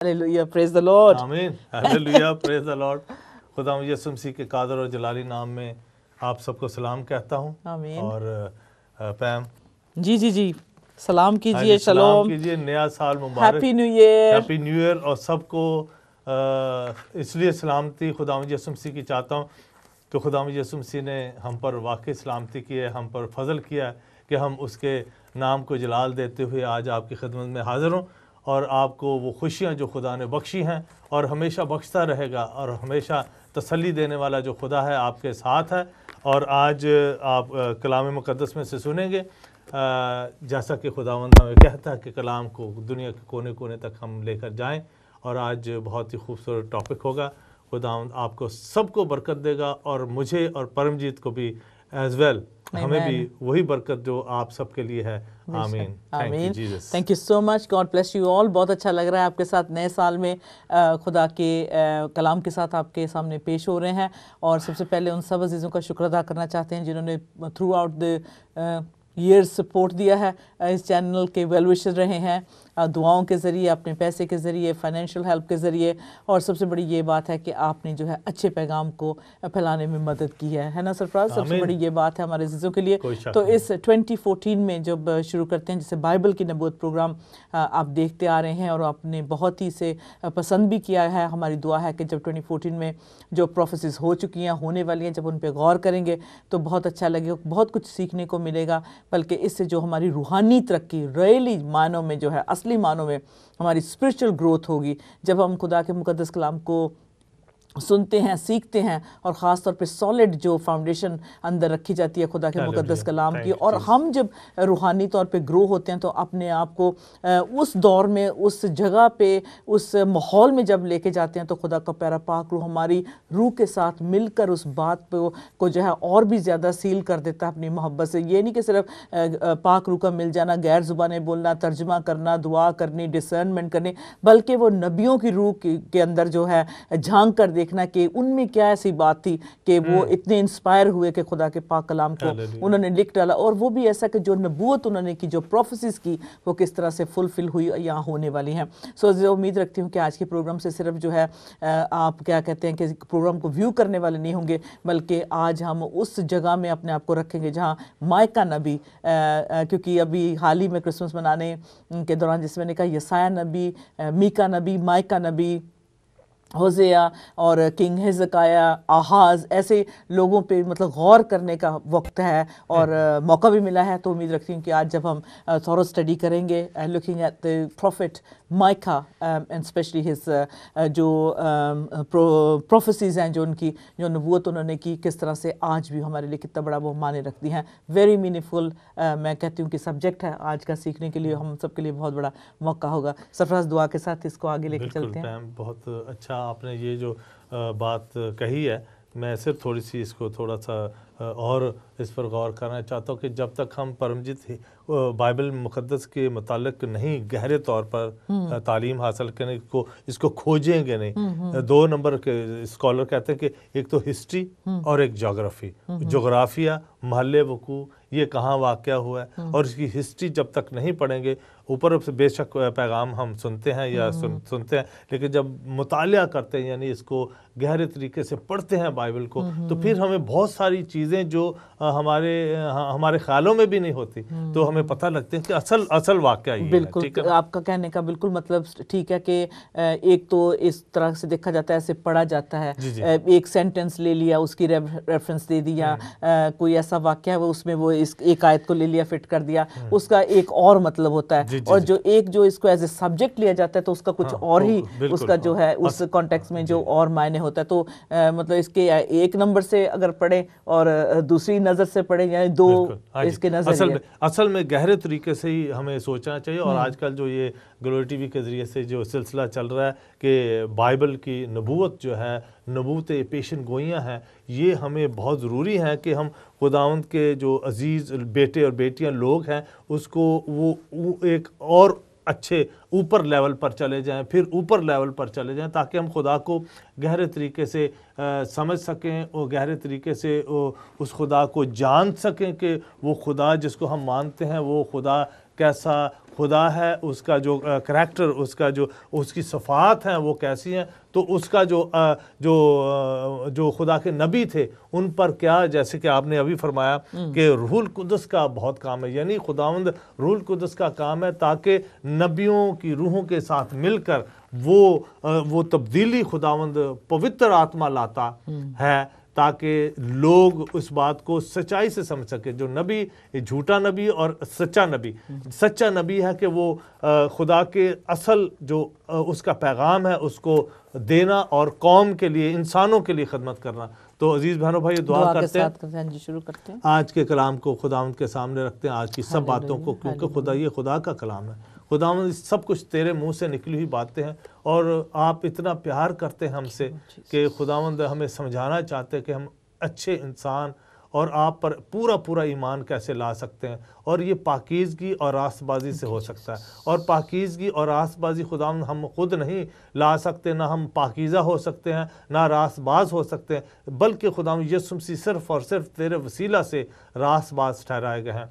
Hallelujah, praise the Lord. आमीन, hallelujah, praise the Lord. खुदा यीशु मसीह के कादर और जलाली नाम में आप सबको सलाम कहता हूँ। आमीन। और पैम जी जी जी, सलाम कीजिए, हाँ जी, सलाम शलोम, कीजिए, नया साल मुबारक, happy new year. Happy new year. और सबको इसलिए सलामती खुदा यीशु मसीह की चाहता हूँ कि खुदा यीशु मसीह ने हम पर वाकई सलामती की है, हम पर फजल किया है कि हम उसके नाम को जलाल देते हुए आज आपकी खिदमत में हाज़िर हूँ और आपको वो खुशियाँ जो खुदा ने बख्शी हैं और हमेशा बख्शता रहेगा और हमेशा तसल्ली देने वाला जो खुदा है आपके साथ है। और आज आप कलाम मुक़द्दस में से सुनेंगे जैसा कि खुदावंद हमें कहता है कि कलाम को दुनिया के कोने कोने तक हम लेकर जाएं। और आज बहुत ही खूबसूरत टॉपिक होगा। खुदावंद आपको सबको बरकत देगा और मुझे और परमजीत को भी एज वेल, हमें भी वही बरकत जो आप सबके लिए है। आमीन, आमीन। Thank you so much, God bless you all. बहुत अच्छा लग रहा है आपके साथ नए साल में खुदा के कलाम के साथ आपके सामने पेश हो रहे हैं। और सबसे पहले उन सब अजीज़ों का शुक्र अदा करना चाहते हैं जिन्होंने through out the year support दिया है, इस चैनल के वेल विशर रहे हैं, दुआओं के ज़रिए, अपने पैसे के ज़रिए, फाइनेंशियल हेल्प के ज़रिए। और सबसे बड़ी ये बात है कि आपने जो है अच्छे पैगाम को फैलाने में मदद की है ना सरफराज? सबसे बड़ी ये बात है हमारे अज़ीज़ों के लिए। तो इस 2014 में जब शुरू करते हैं, जैसे बाइबल की नबूवत प्रोग्राम आप देखते आ रहे हैं और आपने बहुत ही से पसंद भी किया है। हमारी दुआ है कि जब 2014 में जो प्रोफेसीज हो चुकी हैं, होने वाली हैं, जब उन पर गौर करेंगे तो बहुत अच्छा लगेगा, बहुत कुछ सीखने को मिलेगा। बल्कि इससे जो हमारी रूहानी तरक्की, रियली मानों में जो है, असली मानों में हमारी स्पिरिचुअल ग्रोथ होगी जब हम खुदा के मुकद्दस कलाम को सुनते हैं, सीखते हैं। और ख़ास तौर पे सॉलिड जो फाउंडेशन अंदर रखी जाती है खुदा के मुकद्दस कलाम की। और हम जब रूहानी तौर पे ग्रो होते हैं तो अपने आप को उस दौर में, उस जगह पे, उस माहौल में जब लेके जाते हैं तो खुदा का प्यारा पाक रूह हमारी रूह के साथ मिलकर उस बात को जो है और भी ज़्यादा सील कर देता है अपनी मोहब्बत से। ये नहीं कि सिर्फ पाक रूह का मिल जाना, गैर ज़ुबानें बोलना, तर्जमा करना, दुआ करनी, डिसर्नमेंट करनी, बल्कि वो नबियों की रूह के अंदर जो है झांक कर देखना कि उनमें क्या ऐसी बात थी कि वो इतने इंस्पायर हुए कि खुदा के पाक कलाम को उन्होंने लिख डाला। और वो भी ऐसा कि जो नबूवत उन्होंने की, जो प्रोफेसीज की, वो किस तरह से फुलफिल हुई या होने वाली हैं। सो उम्मीद रखती हूँ कि आज के प्रोग्राम से सिर्फ जो है आप क्या कहते हैं कि प्रोग्राम को व्यू करने वाले नहीं होंगे, बल्कि आज हम उस जगह में अपने आप को रखेंगे जहाँ मायका नबी, क्योंकि अभी हाल ही में क्रिसमस मनाने के दौरान जिसमें मैंने कहा यसाया नबी, मीका नबी, मायका नबी, होसेया और किंग हिजकिय्याह, आहाज, ऐसे लोगों पे मतलब गौर करने का वक्त है और मौका भी मिला है। तो उम्मीद रखती हूँ कि आज जब हम थोड़ा स्टडी करेंगे looking at the profit mica and specially his जो प्रोफेसीज हैं, जो उनकी जो नबूवत उन्होंने की, किस तरह से आज भी हमारे लिए कितना बड़ा वो माने रखती हैं। वेरी मीनिंगफुल मैं कहती हूँ कि सब्जेक्ट है आज का, सीखने के लिए हम सब के लिए बहुत बड़ा मौका होगा। सरफराज दुआ के साथ इसको आगे लेके चलते हैं। बहुत अच्छा आपने ये जो बात कही है, मैं सिर्फ थोड़ी सी इसको थोड़ा सा और इस पर गौर करना चाहता हूँ कि जब तक हम परमजित बाइबल मुक़द्दस के मुतालिक नहीं गहरे तौर पर तालीम हासिल करें, इसको खोजेंगे नहीं। दो नंबर के स्कॉलर कहते हैं कि एक तो हिस्ट्री और एक जोग्राफ़ी। जोग्राफिया, महल वकू, ये कहाँ वाक़या हुआ है, और इसकी हिस्ट्री जब तक नहीं पढ़ेंगे, ऊपर से बेशक पैगाम हम सुनते हैं या सुनते हैं, लेकिन जब मुतालिया करते हैं, यानी इसको गहरे तरीके से पढ़ते हैं बाइबल को, तो फिर हमें बहुत सारी चीज़ें जो हमारे ख्यालों में भी नहीं होती, तो हमें पता लगते हैं कि असल वाक़या ये बिल्कुल है। ठीक है, आपका कहने का बिल्कुल मतलब ठीक है कि एक तो इस तरह से देखा जाता है, ऐसे पढ़ा जाता है, एक सेंटेंस ले लिया, उसकी रेफरेंस दे दिया, कोई ऐसा वाक़या है वो उसमें वो इस एक आयत को ले लिया, फिट कर दिया, उसका एक और मतलब होता है। और जो इसको एज ए सब्जेक्ट लिया जाता है तो उसका कुछ और ही उसका जो है उस कॉन्टेक्स्ट में जो और मायने होता है। तो मतलब इसके एक नंबर से अगर पढ़े और दूसरी नज़र से पढ़े, यानी दो इसके नज़र असल में गहरे तरीके से ही हमें सोचना चाहिए। और आजकल जो ये ग्लोरी टीवी के ज़रिए से जो सिलसिला चल रहा है कि बाइबल की नबूवत जो है, नबूवत पेशन गोइयाँ हैं, ये हमें बहुत ज़रूरी है कि हम खुदावंद के जो अजीज़ बेटे और बेटियां लोग हैं उसको वो एक और अच्छे ऊपर लेवल पर चले जाएं, फिर ऊपर लेवल पर चले जाएं, ताकि हम खुदा को गहरे तरीके से समझ सकें और गहरे तरीके से उस खुदा को जान सकें कि वो खुदा जिसको हम मानते हैं वो खुदा कैसा खुदा है, उसका जो करैक्टर, उसका जो उसकी सफ़ात हैं वो कैसी हैं, तो उसका जो खुदा के नबी थे उन पर क्या, जैसे कि आपने अभी फरमाया कि रूहुल कुदस का बहुत काम है, यानी खुदावंद रूहुल कुदस का काम है ताकि नबियों की रूहों के साथ मिलकर वो तब्दीली खुदावंद पवित्र आत्मा लाता है ताकि लोग उस बात को सच्चाई से समझ सके। जो नबी, झूठा नबी और सच्चा नबी है कि वो खुदा के असल जो उसका पैगाम है उसको देना और कौम के लिए, इंसानों के लिए खिदमत करना। तो अजीज बहनों भाई दुआ करते हैं, जी शुरू करते हैं। आज के कलाम को खुदावंद के सामने रखते हैं, आज की सब बातों को, क्योंकि ये खुदा का कलाम है। खुदावंद सब कुछ तेरे मुंह से निकली हुई बातें हैं और आप इतना प्यार करते हैं हमसे कि खुदावंद हमें समझाना चाहते हैं कि हम अच्छे इंसान और आप पर पूरा पूरा ईमान कैसे ला सकते हैं, और ये पाकीज़गी और रास्तबाजी से हो सकता है। और पाकीज़गी और रास्तबाजी खुदावंद हम खुद नहीं ला सकते, ना हम पाकीज़ा हो सकते हैं, ना रास्तबाज हो सकते हैं, बल्कि खुदावंद यीशु मसीह सिर्फ़ और सिर्फ तेरे वसीला से रास्तबाज ठहराए गए हैं।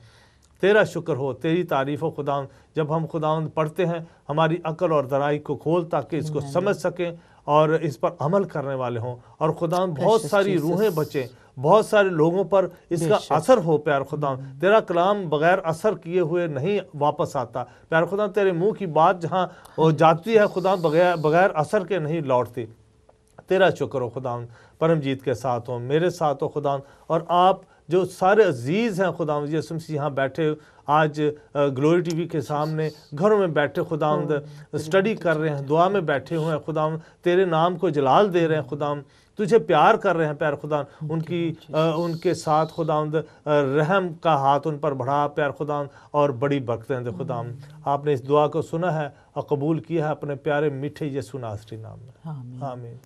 तेरा शुक्र हो, तेरी तारीफ़ हो खुदावंद। जब हम खुदावंद पढ़ते हैं हमारी अकल और दराई को खोल ताकि इसको समझ सकें और इस पर अमल करने वाले हों। और खुदावंद बहुत सारी रूहें बचें, बहुत सारे लोगों पर इसका असर हो। प्यार खुदावंद तेरा कलाम बगैर असर किए हुए नहीं वापस आता। प्यार खुदावंद तेरे मुंह की बात जहाँ जाती है खुदावंद बगैर असर के नहीं लौटती। तेरा शुक्र हो खुदावंद, परमजीत के साथ हो, मेरे साथ हो खुदावंद, और आप जो सारे अजीज़ हैं खुदावंद यीशु मसीह यहाँ बैठे आज ग्लोरी टीवी के सामने घरों में बैठे खुदावंद स्टडी कर रहे हैं, दुआ में बैठे हुए हैं खुदावंद, तेरे नाम को जलाल दे रहे हैं खुदावंद, तुझे प्यार कर रहे हैं। प्यार खुदावंद उनके साथ खुदावंद रहम का हाथ उन पर बढ़ा प्यार खुदावंद, और बड़ी बरकतें दे खुदावंद। आपने इस दुआ को सुना है और कबूल किया है अपने प्यारे मीठे यीशु नासरी नाम में, आमीन।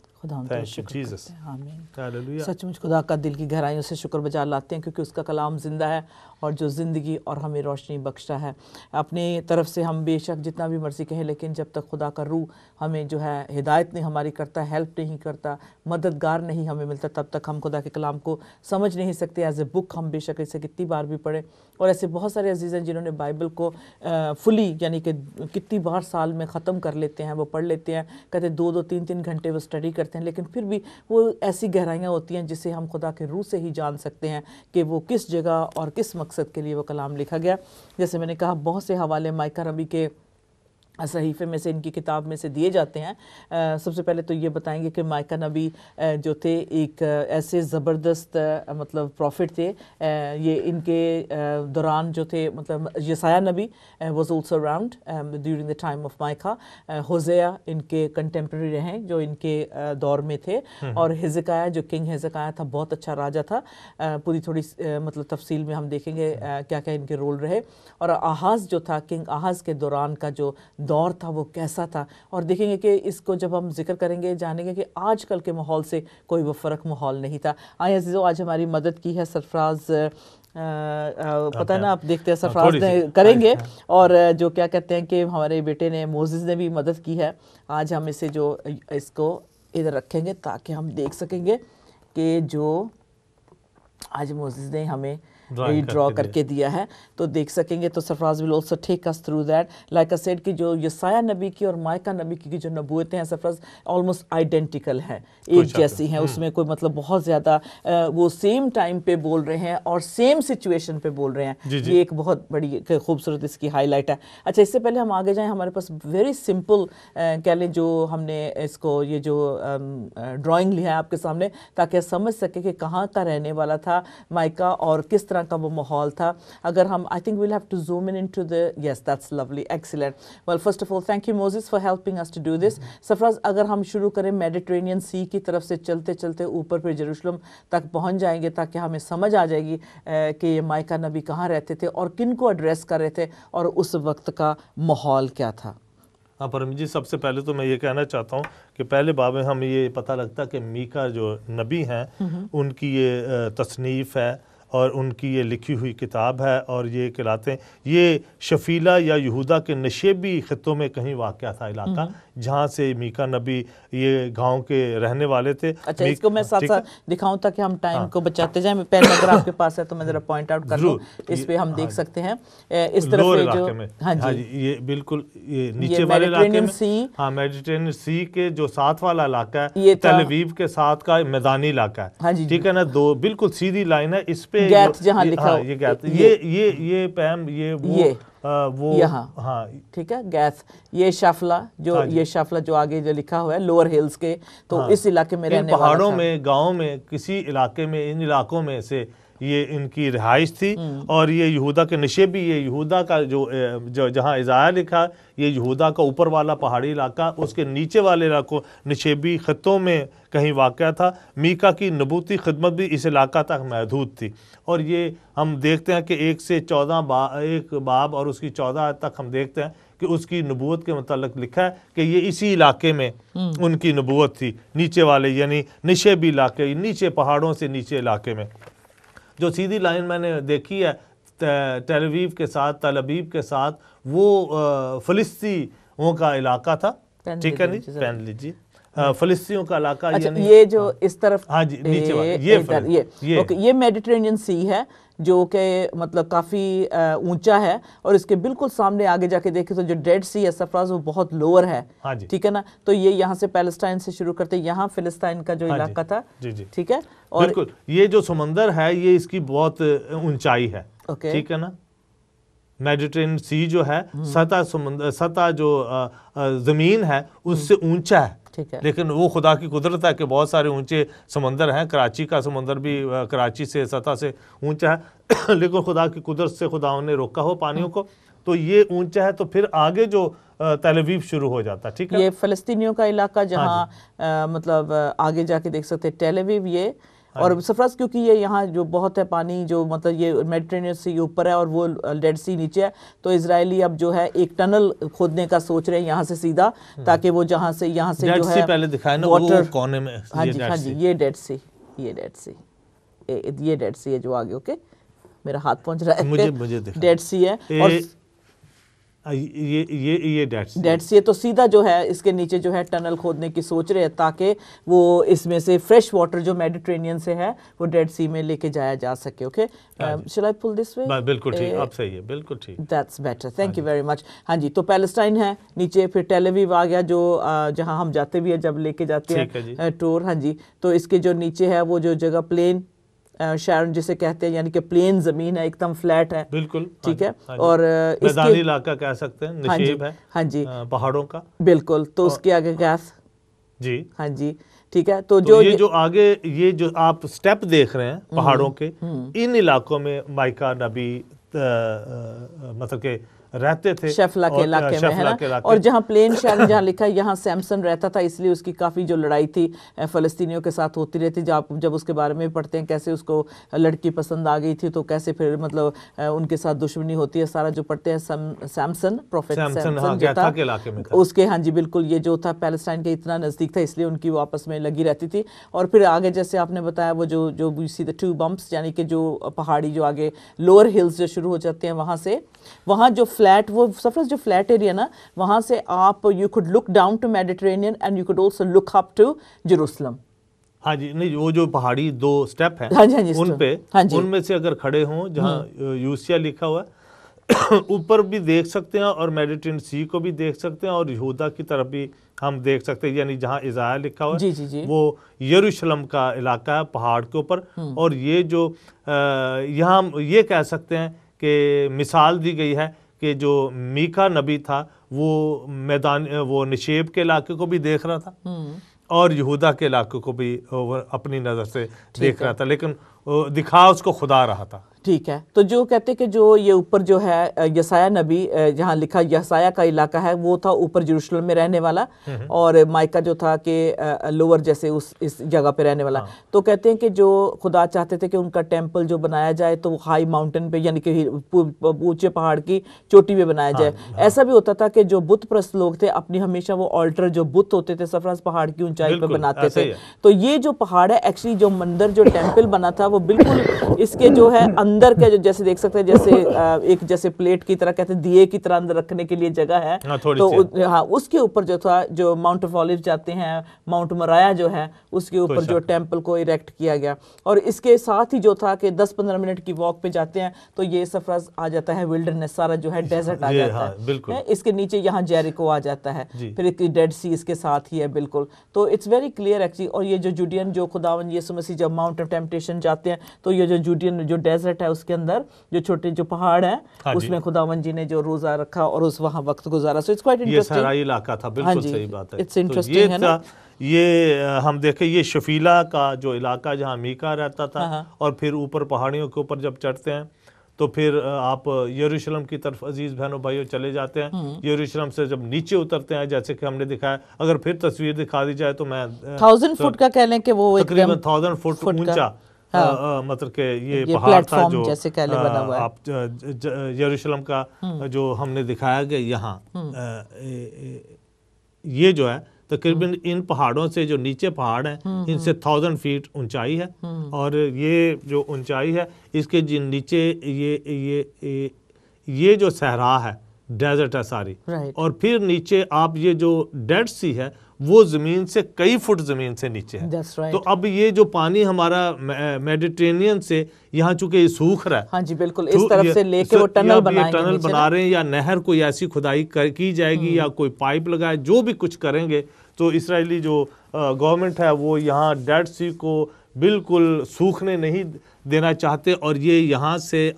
सचमुच खुदा का दिल की गहराइयों से शुक्र बजा लाते हैं क्योंकि उसका कलाम जिंदा है और जो ज़िंदगी और हमें रोशनी बख्शता है। अपनी तरफ से हम बेशक जितना भी मर्जी कहें, लेकिन जब तक खुदा का रूह हमें जो है हिदायत नहीं हमारी करता, हेल्प नहीं करता, मददगार नहीं हमें मिलता, तब तक हम खुदा के कलाम को समझ नहीं सकते। एज ए बुक हम बेशक इसे कितनी बार भी पढ़ें, और ऐसे बहुत सारे अजीज़ हैं जिन्होंने बाइबल को फुली यानी कि कितनी बार साल में ख़त्म कर लेते हैं, वो पढ़ लेते हैं, कहते 2-2 3-3 घंटे वो स्टडी करते हैं, लेकिन फिर भी वो ऐसी गहराइयाँ होती हैं जिसे हम खुदा के रूह से ही जान सकते हैं कि वो किस जगह और किस मकसद के लिए वो कलाम लिखा गया। जैसे मैंने कहा बहुत से हवाले माइका नबी के सहीफ़े में से, इनकी किताब में से दिए जाते हैं। सबसे पहले तो ये बताएंगे कि माइका नबी जो थे एक ऐसे ज़बरदस्त मतलब प्रॉफिट थे। ये इनके दौरान जो थे, मतलब यसाया नबी was also around during the time of Micah. Hosea इनके कंटेम्प्रेरी रहे जो इनके दौर में थे, और हिज़किय्याह जो किंग हिज़किय्याह था बहुत अच्छा राजा था। पूरी थोड़ी मतलब तफसील में हम देखेंगे क्या क्या इनके रोल रहे। और आहाज़ जो था, किंग आहाज़ के दौरान का जो दौर था वो कैसा था, और देखेंगे कि इसको जब हम जिक्र करेंगे जानेंगे कि आजकल के माहौल से कोई वो फ़र्क माहौल नहीं था। आए अजीज़ों, आज हमारी मदद की है सरफराज, पता है ना, आप देखते हैं सरफराज ने करेंगे, और जो क्या कहते हैं कि हमारे बेटे ने मोज़ेस ने भी मदद की है। आज हम इसे जो इसको इधर रखेंगे ताकि हम देख सकेंगे कि जो आज मोज़ेस ने हमें ड्रॉ करके दिया है तो देख सकेंगे। तो Sarfaraz will also take us through that. Like I said कि जो यसाया नबी की और माइका नबी की जो नबूवतें हैं सरफराज ऑलमोस्ट आइडेंटिकल हैं, एक जैसी हैं, उसमें कोई मतलब बहुत ज़्यादा वो सेम टाइम पे बोल रहे हैं और सेम सिचुएशन पे बोल रहे हैं। ये एक बहुत बड़ी खूबसूरत इसकी हाईलाइट है। अच्छा, इससे पहले हम आगे जाएँ, हमारे पास वेरी सिंपल कह लें जो हमने इसको ये जो ड्राइंग लिया है आपके सामने, ताकि समझ सके कि कहाँ का रहने वाला था माइका और किस का वो माहौल था। अगर हम I think we'll have to zoom in to the, yes that's lovely, excellent. Well first of all thank you Moses for helping us to do this. Sarfaraz, अगर हम शुरू करें मेडिटेरेनियन सी की तरफ से चलते चलते ऊपर फिर यरूशलेम तक पहुंच जाएंगे ताकि हमें समझ आ जाएगी कि ये माइका नबी कहाँ रहते थे और किन को एड्रेस कर रहे थे और उस वक्त का माहौल क्या था। हाँ परम जी, सबसे पहले तो मैं ये कहना चाहता हूँ कि पहले बाब में हमें ये पता लगता कि मीका जो नबी हैं उनकी ये तसनीफ़ है और उनकी ये लिखी हुई किताब है। और ये कहलाते हैं, ये शफीला या यहूदा के नशेबी ख़ित्तों में कहीं वाक़या था इलाका, जहाँ से मीका नबी ये गांव के रहने वाले थे। अच्छा, इसको मैं साथ साथ दिखाऊं ताकि हम टाइम को बचाते जाएं। पेन अगर आपके पास है तो मैं ज़रा पॉइंट आउट कर दूं, इस पे हम देख सकते हैं इस तरफ पे जो हाँ जी, ये बिल्कुल ये नीचे वाले इलाके में, हाँ मेडिटेरेनियन सी के जो साथ वाला इलाका है, ये तल अवीव के साथ का मैदानी इलाका है। हाँ जी, ठीक है ना, दो बिल्कुल सीधी लाइन है, इस पे गैथ जहाँ लिखा ये गैथ, ये पैम, वो यहाँ, हाँ ठीक है, गैथ, ये शाफला जो ये शाफला जो आगे जो लिखा हुआ है लोअर हिल्स के, तो इस इलाके में रहने वाला था। पहाड़ों में, गाँव में, किसी इलाके में, इन इलाकों में से ये इनकी रिहाइश थी। और ये यहूदा के नशेबी, ये यहूदा का जो जहाँ इज़ाया लिखा, ये यहूदा का ऊपर वाला पहाड़ी इलाका, उसके नीचे वाले इलाकों नशेबी ख़ित्तों में कहीं वाक़या था। मीका की नबूती खिदमत भी इस इलाका तक महदूद थी। और ये हम देखते हैं कि 1 से 14 एक बाब और उसकी 14 तक हम देखते हैं कि उसकी नबूवत के मतलब लिखा है कि ये इसी इलाके में उनकी नबूवत थी, नीचे वाले यानी नशेबी इलाके, नीचे पहाड़ों से नीचे इलाके में। जो सीधी लाइन मैंने देखी है तेल अवीव के साथ, तल अबीब के साथ, वो फ़लस्तीनियों का इलाका था। ठीक है, नहीं पेन लीजिए, फ़लस्तीनियों का इलाका। अच्छा, ये जो इस तरफ, हाँ जी, नीचे वाला ये मेडिटेरेनियन सी है जो कि मतलब काफ़ी ऊंचा है, और इसके बिल्कुल सामने आगे जाके देखें तो जो डेड सी है सरफराज, वो बहुत लोअर है। हाँ जी, ठीक है ना। तो ये यहाँ से पैलेस्टाइन से शुरू करते, यहाँ फिलिस्तीन का जो इलाका था। जी जी, ठीक है। और बिल्कुल ये जो समंदर है ये इसकी बहुत ऊंचाई है। ठीक है ना। मेडिटेरेनियन सी जो है सतह जो ज़मीन है उससे ऊंचा है। लेकिन वो खुदा की कुदरत है कि बहुत सारे ऊंचे समंदर हैं। कराची का समंदर भी कराची से सतह से ऊंचा है लेकिन खुदा की कुदरत से खुदा ने रोका हो पानियों को, तो ये ऊंचा है। तो फिर आगे जो तेल अवीव शुरू हो जाता है। ठीक है, ये फ़लस्तीनियों का इलाका जहाँ मतलब आगे जाके देख सकते हैं तेल अवीव ये। और सरफराज क्योंकि ये यहाँ जो बहुत है पानी, जो मतलब ये मेडिटेरेनियन सी ऊपर है और वो डेड सी नीचे है, तो इजरायली अब जो है एक टनल खोदने का सोच रहे हैं यहाँ से सीधा, ताकि वो यहाँ से जो है पहले दिखाया ना वो कोने में। हाँ जी, हाँ जी, ये डेड सी, ये डेड सी है जो आगे। ओके, मेरा हाथ पहुंच रहा है, मुझे डेड सी है। और ये डेड सी है, तो सीधा जो है इसके नीचे जो है टनल खोदने की सोच रहे हैं, ताकि वो इसमें से फ्रेश वाटर जो मेडिटेरेनियन से है वो डेड सी में लेके जाया जा सके। Okay, shall I pull this way? बिल्कुल ठीक, अब सही है, बिल्कुल ठीक, that's better, thank you very much. हाँ जी, तो पैलेस्टाइन है नीचे, फिर तेल अवीव आ गया जो जहाँ हम जाते भी है जब लेके जाते हैं टूर। हाँ जी, तो इसके जो नीचे है वो जो जगह प्लेन शारन जिसे कहते हैं, यानी कि प्लेन जमीन है, एकदम फ्लैट है। बिल्कुल ठीक है। और मैदानी इलाका कह सकते हैं, नशेब है। हाँ जी, पहाड़ों का। बिल्कुल। तो उसके आगे गैस जी, हाँ जी, ठीक है। तो ये जो आगे ये जो आप स्टेप देख रहे हैं पहाड़ों के, इन इलाकों में माइका नबी मतलब के रहते थे, शेफला के इलाके में, है ना। और जहाँ प्लेन शहर जहाँ लिखा है यहाँ सैमसन रहता था, इसलिए उसकी काफ़ी जो लड़ाई थी फ़लस्तीनियों के साथ होती रहती। जब उसके बारे में पढ़ते हैं कैसे उसको लड़की पसंद आ गई थी, तो कैसे फिर मतलब उनके साथ दुश्मनी होती है, सारा जो पढ़ते हैं सैमसन, प्रोफेट सैमसन जो था के इलाके में उसके, हाँ जी बिल्कुल, ये जो था पैलेस्टाइन के इतना नज़दीक था, इसलिए उनकी वो आपस में लगी रहती थी। और फिर आगे जैसे आपने बताया वो जो we see the two bumps, यानी कि जो पहाड़ी जो आगे लोअर हिल्स जो शुरू हो जाते हैं, वहाँ जो फ्लैट, वो सरफेस जो फ्लैट एरिया ना, वहाँ से आप you could look down to Mediterranean and you could also look up to Jerusalem. हाँ जी, नहीं वो जो पहाड़ी 2 स्टेप हैं, हाँ जी, उन पे, हाँ उनमें से अगर खड़े हों जहाँ यूसिया लिखा हुआ है ऊपर भी देख सकते हैं और मेडिटेरेनियन सी को भी देख सकते हैं और यहूदा की तरफ भी हम देख सकते हैं, यानी जहाँ इज़ाया लिखा हुआ है जी। वो यरूशलेम का इलाका है पहाड़ के ऊपर। और ये जो यहाँ हम ये कह सकते हैं कि मिसाल दी गई है कि जो मीका नबी था वो वो नशेब के इलाके को भी देख रहा था और यहूदा के इलाके को भी अपनी नज़र से देख रहा था, लेकिन दिखा उसको खुदा रहा था। ठीक है। तो जो कहते हैं कि जो ये ऊपर जो है यसाया नबी, जहाँ लिखा यसाया का इलाका है, वो था ऊपर यरूशलेम में रहने वाला, और माइका जो था कि लोअर जैसे इस जगह पे रहने वाला। तो कहते हैं कि जो खुदा चाहते थे कि उनका टेम्पल जो बनाया जाए तो वो हाई माउंटेन पे, यानी कि ऊंचे पहाड़ की चोटी पे बनाया जाए। ऐसा भी होता था कि जो बुत प्रस्त लोग थे अपनी हमेशा वो ऑल्टर जो बुत होते थे सरफराज पहाड़ की ऊंचाई पे बिल्कुल, बनाते ऐसा थे। ही है। तो ये जो पहाड़ है एक्चुअली, जो मंदिर जो टेम्पल बना था वो बिल्कुल इसके जो है अंदर के जो, जैसे देख सकते हैं जैसे एक जैसे प्लेट की तरह, कहते हैं दिए की तरह अंदर रखने के लिए जगह है। हाँ, थोड़ी तो सी। हाँ, उसके ऊपर जो था, जो माउंट ऑफ ऑलिव जाते हैं, माउंट मराया जो है उसके ऊपर जो टेम्पल को इरेक्ट किया गया। और इसके साथ ही जो था कि 10-15 मिनट की वॉक पे जाते हैं तो ये सफर आ जाता है विल्डरनेस, सारा जो है डेजर्ट आ जाता हाँ, है। बिल्कुल। इसके नीचे यहाँ जेरिको आ जाता है, फिर एक डेड सी इसके साथ ही है बिल्कुल। तो इट्स वेरी क्लियर एक्चुअली। और ये जो जूडियन, जो खुदावन यीशु मसीह जब माउंट ऑफ टेम्पटेशन जाते हैं तो ये जो जूडियन जो डेजर्ट है उसके अंदर जो छोटे जो पहाड़ है, हाँ उसमें खुदावन जी ने जो रोजा रखा और उस वहाँ वक्त गुजारा। सो इट्स क्वाइट ये इंटरेस्टिंग। सहराई इलाका था, बिल्कुल सही बात है। इट्स इंटरेस्टिंग है ना। ये हम देखें, ये शफीला का जो इलाका जहाँ मीका रहता था, हाँ। और फिर ऊपर पहाड़ियों के ऊपर जब चढ़ते हैं तो फिर आप यरूशलेम की तरफ अजीज बहनों भाइयों चले जाते हैं। यरूशलेम से जब नीचे उतरते हैं, जैसे कि हमने दिखाया, अगर फिर तस्वीर दिखा दी जाए तो मैं 1000 फुट का कह लें कि वो तकरीबन 1000 फुट ऊंचा, मतलब कि ये पहाड़ था जो जैसे कहले बना हुआ है। आप यरूशलेम का जो हमने दिखाया कि यहाँ ये जो है तकरीबन इन पहाड़ों से, जो नीचे पहाड़ हैं इनसे 1000 फीट ऊंचाई है। और ये जो ऊंचाई है इसके नीचे ये जो सहरा है, डेजर्ट है सारी। और फिर नीचे आप ये जो डेड सी है वो जमीन से कई फुट जमीन से नीचे है। तो अब ये जो पानी हमारा मेडिटेरेनियन से यहाँ चूंकि ये सूख रहा है, हाँ जी बिल्कुल, इस तरफ से लेके वो टनल बना रहे हैं, या नहर कोई ऐसी खुदाई की जाएगी या कोई पाइप लगाए, जो भी कुछ करेंगे तो इसराइली जो गवर्नमेंट है वो यहाँ डेड सी को बिल्कुल सूखने नहीं देना चाहते। और ये यहाँ से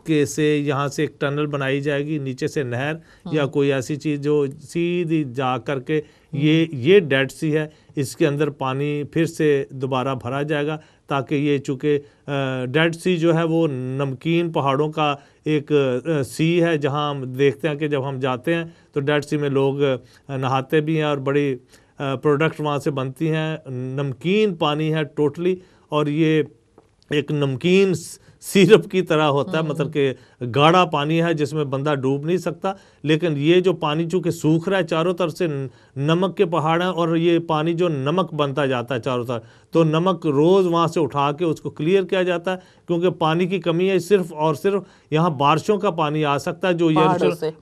यहाँ से एक टनल बनाई जाएगी, नीचे से नहर या कोई ऐसी चीज़ जो सीधी जा करके ये डेड सी है, इसके अंदर पानी फिर से दोबारा भरा जाएगा, ताकि ये चूँकि डेड सी जो है वो नमकीन पहाड़ों का एक सी है, जहाँ हम देखते हैं कि जब हम जाते हैं तो डेड सी में लोग नहाते भी हैं और बड़ी प्रोडक्ट वहाँ से बनती हैं। नमकीन पानी है टोटली, और ये एक नमकीन सिरप की तरह होता है, मतलब कि गाढ़ा पानी है जिसमें बंदा डूब नहीं सकता। लेकिन ये जो पानी चूँकि सूख रहा है, चारों तरफ से नमक के पहाड़ हैं और ये पानी जो नमक बनता जाता है चारों तरफ, तो नमक रोज़ वहाँ से उठा के उसको क्लियर किया जाता है, क्योंकि पानी की कमी है। सिर्फ और सिर्फ यहाँ बारिशों का पानी आ सकता है, जो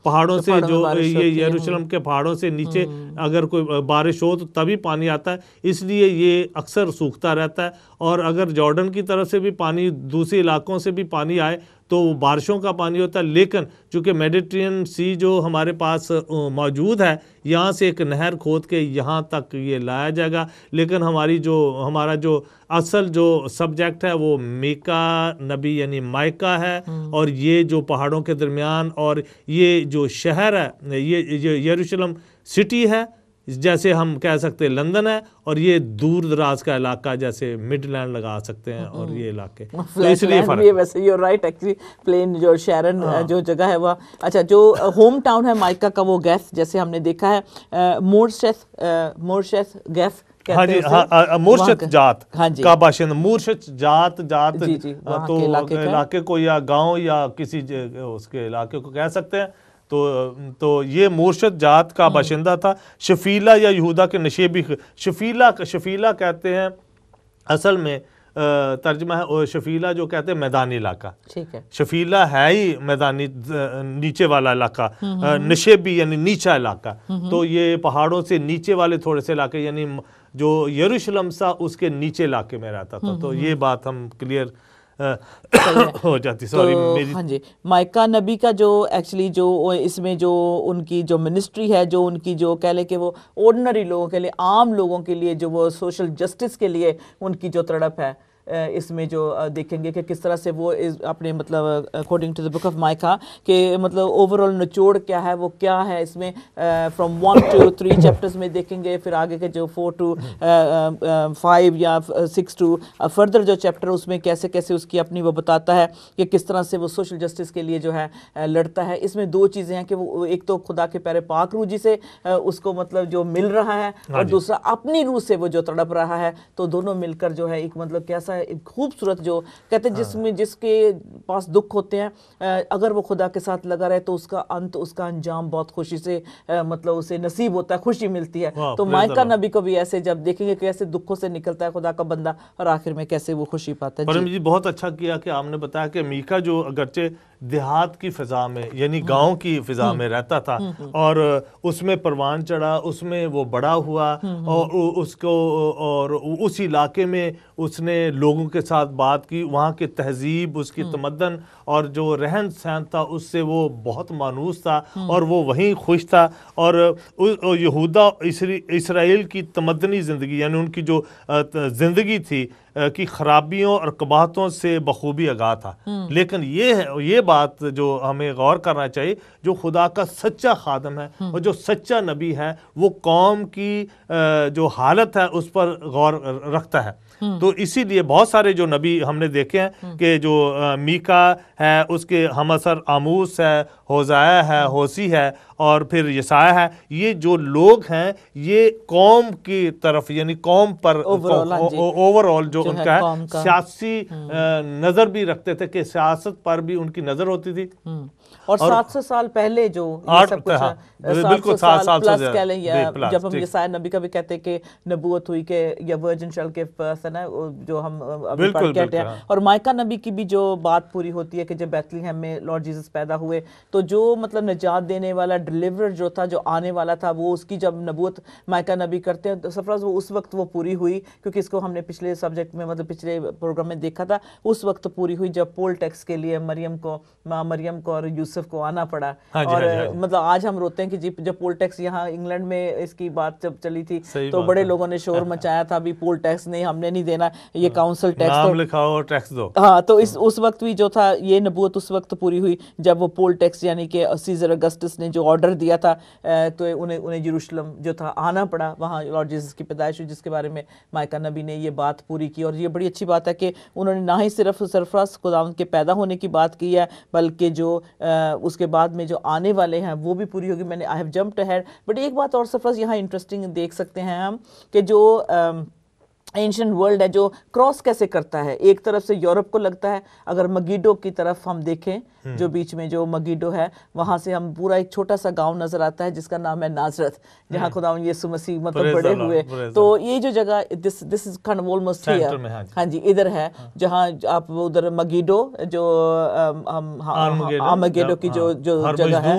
पहाड़ों से जो ये यरूशलेम के पहाड़ों से नीचे अगर कोई बारिश हो तो तभी पानी आता है, इसलिए ये अक्सर सूखता रहता है। और अगर जॉर्डन की तरफ से भी पानी, दूसरे इलाकों से भी पानी आए तो बारिशों का पानी होता है। लेकिन चूँकि मेडिटेरेनियन सी जो हमारे पास मौजूद है, यहाँ से एक नहर खोद के यहाँ तक ये लाया जाएगा। लेकिन हमारा जो असल जो सब्जेक्ट है वो मीका नबी यानी मायका है, और ये जो पहाड़ों के दरमियान, और ये जो शहर है, ये यरूशलेम सिटी है, जैसे हम कह सकते हैं लंदन है, और ये दूर दराज का इलाका जैसे मिडलैंड लगा सकते हैं, और ये इलाके तो इसलिए फर्क है। वैसे यू राइट एक्चुअली, प्लेन जो शैरन जो जगह है वह, अच्छा जो होम टाउन है माइका का वो गैफ, जैसे हमने देखा है मोर्शेस गैफ, हाँ जी, हाँ, मूर्शत जात का बाशिंदा, मूर्शत जात तो इलाके को या गांव या किसी उसके इलाके को कह सकते हैं। तो ये मूर्शद जात का बाशिंदा था। शफीला या यहूदा के नशेबी, शफीला कहते हैं, असल में तर्जमा है शफीला जो कहते हैं मैदानी इलाका। ठीक है, शफीला है ही मैदानी नीचे वाला इलाका, नशेबी यानी नीचा इलाका। तो ये पहाड़ों से नीचे वाले थोड़े से इलाके, यानी जो यरूशलेम सा उसके नीचे इलाके में रहता था। तो ये बात हम क्लियर हो जाती। सॉरी मेरी, हाँ जी, माइका नबी का जो एक्चुअली जो इसमें जो उनकी जो मिनिस्ट्री है, जो उनकी जो कह ले कि वो ऑर्डिनरी लोगों के लिए, आम लोगों के लिए, जो वो सोशल जस्टिस के लिए उनकी जो तड़प है, इसमें जो देखेंगे कि किस तरह से वो अपने मतलब according to the book of Micah के मतलब ओवरऑल निचोड़ क्या है, वो क्या है इसमें फ्रॉम 1 to 3 चैप्टर्स में देखेंगे। फिर आगे के जो 4 to 5 या 6 to फर्दर जो चैप्टर, उसमें कैसे कैसे उसकी अपनी वो बताता है कि किस तरह से वो सोशल जस्टिस के लिए जो है लड़ता है। इसमें दो चीज़ें हैं कि वो एक तो खुदा के प्यारे पाक रूह जी से उसको मतलब जो मिल रहा है, और दूसरा अपनी रूह से वो जो तड़प रहा है। तो दोनों मिलकर जो है एक मतलब कैसा ऐसा खूबसूरत जो कहते हैं जिसमें जिसके पास दुख होते हैं अगर वो खुदा के साथ लगा रहे तो उसका अंत, उसका अंजाम बहुत खुशी से मतलब उसे नसीब होता है, खुशी मिलती है। तो माइका नबी को भी ऐसे जब देखेंगे कि ऐसे दुखों से निकलता है खुदा का बंदा और आखिर में कैसे वो खुशी पाता है। परम जी बहुत अच्छा किया कि आपने बताया कि मीका जो अगरचे देहात की फिजा में यानी गांव की फिजा में रहता था और उसमें परवान चढ़ा, उसमें वो बड़ा हुआ और उसको और उस इलाके में उसने लोगों के साथ बात की, वहाँ की तहजीब, उसकी तमद्दन और जो रहन सहन था उससे वो बहुत मानूस था और वो वहीं खुश था। और यहूदा इसराइल की तमद्दनी ज़िंदगी यानी उनकी जो ज़िंदगी थी की खराबियों और कबाहतों से बखूबी आगाह था। लेकिन ये बात जो हमें गौर करना चाहिए, जो खुदा का सच्चा खादम है और जो सच्चा नबी है वो कौम की जो हालत है उस पर गौर रखता है। तो इसीलिए बहुत सारे जो नबी हमने देखे हैं कि जो मीका है, उसके हमअसर आमूस है, होजाया है, होसी है और फिर यसाया है, ये जो लोग हैं ये कौम की तरफ यानी कौम पर ओवरऑल जो उनका है सियासी नजर भी रखते थे कि सियासत पर भी उनकी नजर होती थी। और 700 साल पहले जो ये सब कुछ है, बिल्कुल 7 साल प्लस कह लें, या जब हम यसाया नबी का भी कहते हैं कि नबूवत हुई कि या वर्जिन शल के पर्सन है जो हम अभी पढ़ कहते हैं। और माइका नबी की भी जो बात पूरी होती है कि जब बैतलहम में लॉर्ड जीसस पैदा हुए तो जो मतलब निजात देने वाला डिलीवरर जो था, जो आने वाला था, वो उसकी जब नबूवत माइका नबी करते हैं तो सरफराज वो उस वक्त वो पूरी हुई, क्योंकि इसको हमने पिछले सब्जेक्ट में मतलब पिछले प्रोग्राम में देखा था, उस वक्त पूरी हुई जब पोल टैक्स के लिए मरियम को और यूसुफ को आना पड़ा। और मतलब आज हम रोते हैं कि जी जब पोल टैक्स यहाँ इंग्लैंड में इसकी बात जब चली थी तो बड़े लोगों ने शोर मचाया था, अभी पोल टैक्स नहीं, हमने नहीं देना, ये काउंसिल टैक्स नाम लिखाओ और टैक्स दो। हाँ, तो इस उस वक्त भी जो था ये नबूवत उस वक्त पूरी हुई जब वो पोल टैक्स यानी कि सीजर अगस्टस ने जो ऑर्डर दिया था तो उन्हें यरूशलेम जो था आना पड़ा, वहाँ लॉर्ड जीसस की पैदाइश हुई, जिसके बारे में माइका नबी ने ये बात पूरी की। और ये बड़ी अच्छी बात है कि उन्होंने ना ही सिर्फ सरफराज खुदावंद के पैदा होने की बात की है, बल्कि जो उसके बाद में जो आने वाले हैं वो भी पूरी होगी। मैंने I have jumped ahead, but एक बात और सरफराज यहाँ इंटरेस्टिंग देख सकते हैं हम कि जो एंशिएंट वर्ल्ड है जो क्रॉस कैसे करता है, एक तरफ से यूरोप को लगता है, अगर मगीडो की तरफ हम देखें जो बीच में जो मगीडो है वहां से हम पूरा एक छोटा सा गांव नजर आता है जिसका नाम है नाजरत, जहां खुदावंद यीशु मसीह मतलब बड़े हुए। तो ये जो जगह this is kind of almost here, हाँ जी इधर है जहां आप उधर मगीडो जो आर्मगेडो की जो जगह है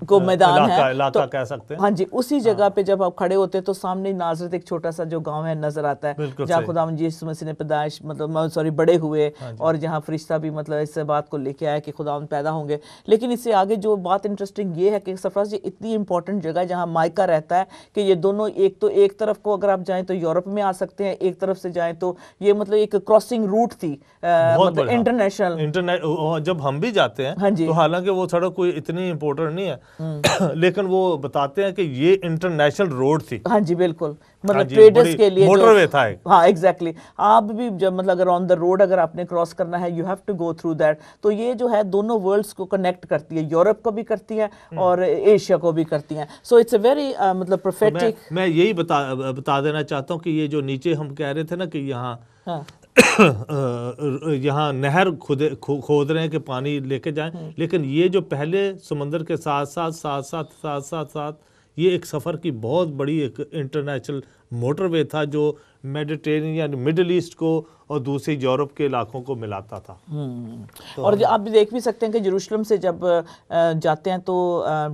को मैदान है, इलाका कह सकते हैं। हाँ जी, उसी जगह पे जब आप खड़े होते हैं तो सामने नाजरत एक छोटा सा जो गांव है नजर आता है जहाँ खुदावंद यीशु मसीह ने पैदाइश मतलब बड़े हुए और जहाँ फरिश्ता भी मतलब इस बात को लेके आया कि खुदावंद पैदा होंगे। लेकिन इससे आगे जो बात इंटरेस्टिंग ये है कि सरफराज ये इतनी इंपॉर्टेंट जगह है जहाँ माइका रहता है कि ये दोनों एक तरफ को अगर आप जाएं तो यूरोप में आ सकते हैं, एक तरफ से जाएं तो ये मतलब एक क्रॉसिंग रूट थी मतलब इंटरनेशनल। जब हम भी जाते हैं तो हालांकि वो सड़क कोई इतनी इंपॉर्टेंट नहीं है लेकिन वो बताते हैं कि ये इंटरनेशनल रोड थी। हाँ जी बिल्कुल, मतलब ट्रेडर्स के लिए मोटरवे था। हाँ एग्जैक्टली, आप भी जब मतलब अगर ऑन द रोड अगर आपने क्रॉस करना है you have to go through that. तो ये जो है दोनों वर्ल्ड्स को कनेक्ट करती है, यूरोप को भी करती है और एशिया को भी करती है। सो इट्स अ वेरी मतलब प्रोफेटिक। मैं यही बता देना चाहता हूँ कि ये जो नीचे हम कह रहे थे ना कि यहाँ यहाँ नहर खोद रहे हैं कि पानी लेके जाएं, लेकिन ये जो पहले समंदर के साथ ये एक सफ़र की बहुत बड़ी एक इंटरनेशनल मोटरवे था जो मेडिटेरेनियन मिडिल ईस्ट को और दूसरे यूरोप के इलाकों को मिलाता था। तो और आप भी देख भी सकते हैं कि यरूशलेम से जब जाते हैं तो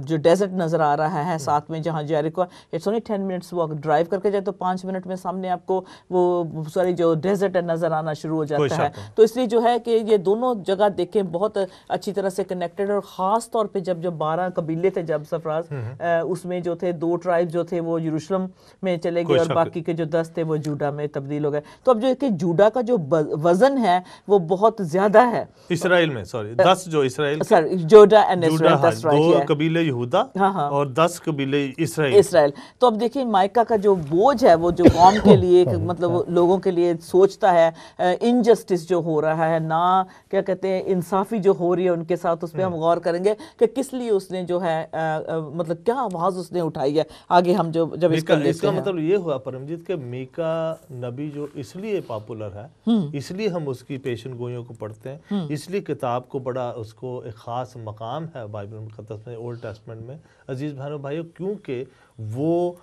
जो डेजर्ट नज़र आ रहा है साथ में, जहाँ Jericho it's only 10 minutes walk, drive करके जाए तो 5 मिनट में सामने आपको वो सारी जो डेजर्ट नज़र आना शुरू हो जाता है। तो इसलिए जो है कि ये दोनों जगह देखें बहुत अच्छी तरह से कनेक्टेड। और ख़ास तौर पर जब 12 कबीले थे जब सरफराज, उसमें जो थे 2 ट्राइब जो थे वो यरूशलेम में चले गए और बाकी के जो 10 थे वो जूडा में तब्दील हो गए। तो अब जो कि जूडा का जो वजन है वो बहुत ज्यादा है इसराइल में, सॉरी 10 जो इसराइल जोडा एंड इसराइल, 2 कबीले यहूदा और 10 कबीले इसराइल। तो अब देखिए माइका का जो बोझ है वो जो कौम के लिए मतलब लोगों के लिए सोचता है, इनजस्टिस जो हो रहा है ना क्या कहते हैं इंसाफी जो हो रही है उनके साथ, उस पर हम गौर करेंगे कि किस लिए उसने जो है मतलब क्या आवाज उसने उठाई है। आगे हम जब इसका मतलब ये हुआ परमजीत के मीका नबी जो इसलिए पॉपुलर है, इसलिए हम उसकी पेशन गोइयों को पढ़ते हैं, इसलिए किताब को बड़ा उसको एक ख़ास मकाम है बाइबल मुक़द्दस में, ओल्ड टेस्टमेंट में अजीज़ बहनों भाइयों, क्योंकि वो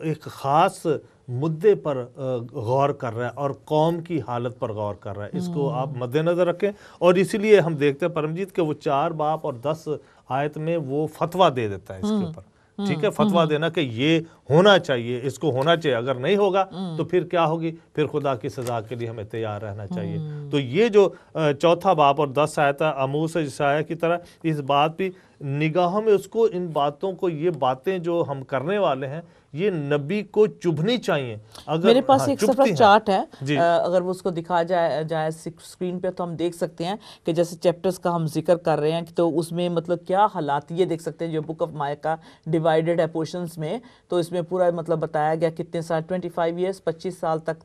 एक ख़ास मुद्दे पर गौर कर रहा है और कौम की हालत पर गौर कर रहा है। इसको आप मद्देनज़र रखें। और इसीलिए हम देखते हैं परमजीत के वो 4 बाब और 10 आयत में वो फतवा दे देता है इसके ऊपर, ठीक है, फतवा देना कि ये होना चाहिए, इसको होना चाहिए, अगर नहीं होगा तो फिर क्या होगी, फिर खुदा की सज़ा के लिए हमें तैयार रहना चाहिए। तो ये जो 4 बाब और 10 आयत आमूस इशाया की तरह इस बात भी निगाहों में उसको, इन बातों को, ये बातें जो हम करने वाले हैं ये नबी को चुभनी चाहिए। अगर मेरे पास एक सफर चार्ट है, अगर वो उसको दिखाया जाए स्क्रीन पे तो हम देख सकते हैं कि जैसे चैप्टर्स का हम जिक्र कर रहे हैं तो उसमें मतलब क्या हालात, ये देख सकते हैं जो बुक ऑफ मायका डिवाइडेड है पोर्शंस में, तो इसमें पूरा मतलब बताया गया कितने साल, 25 ईयर्स 25 साल तक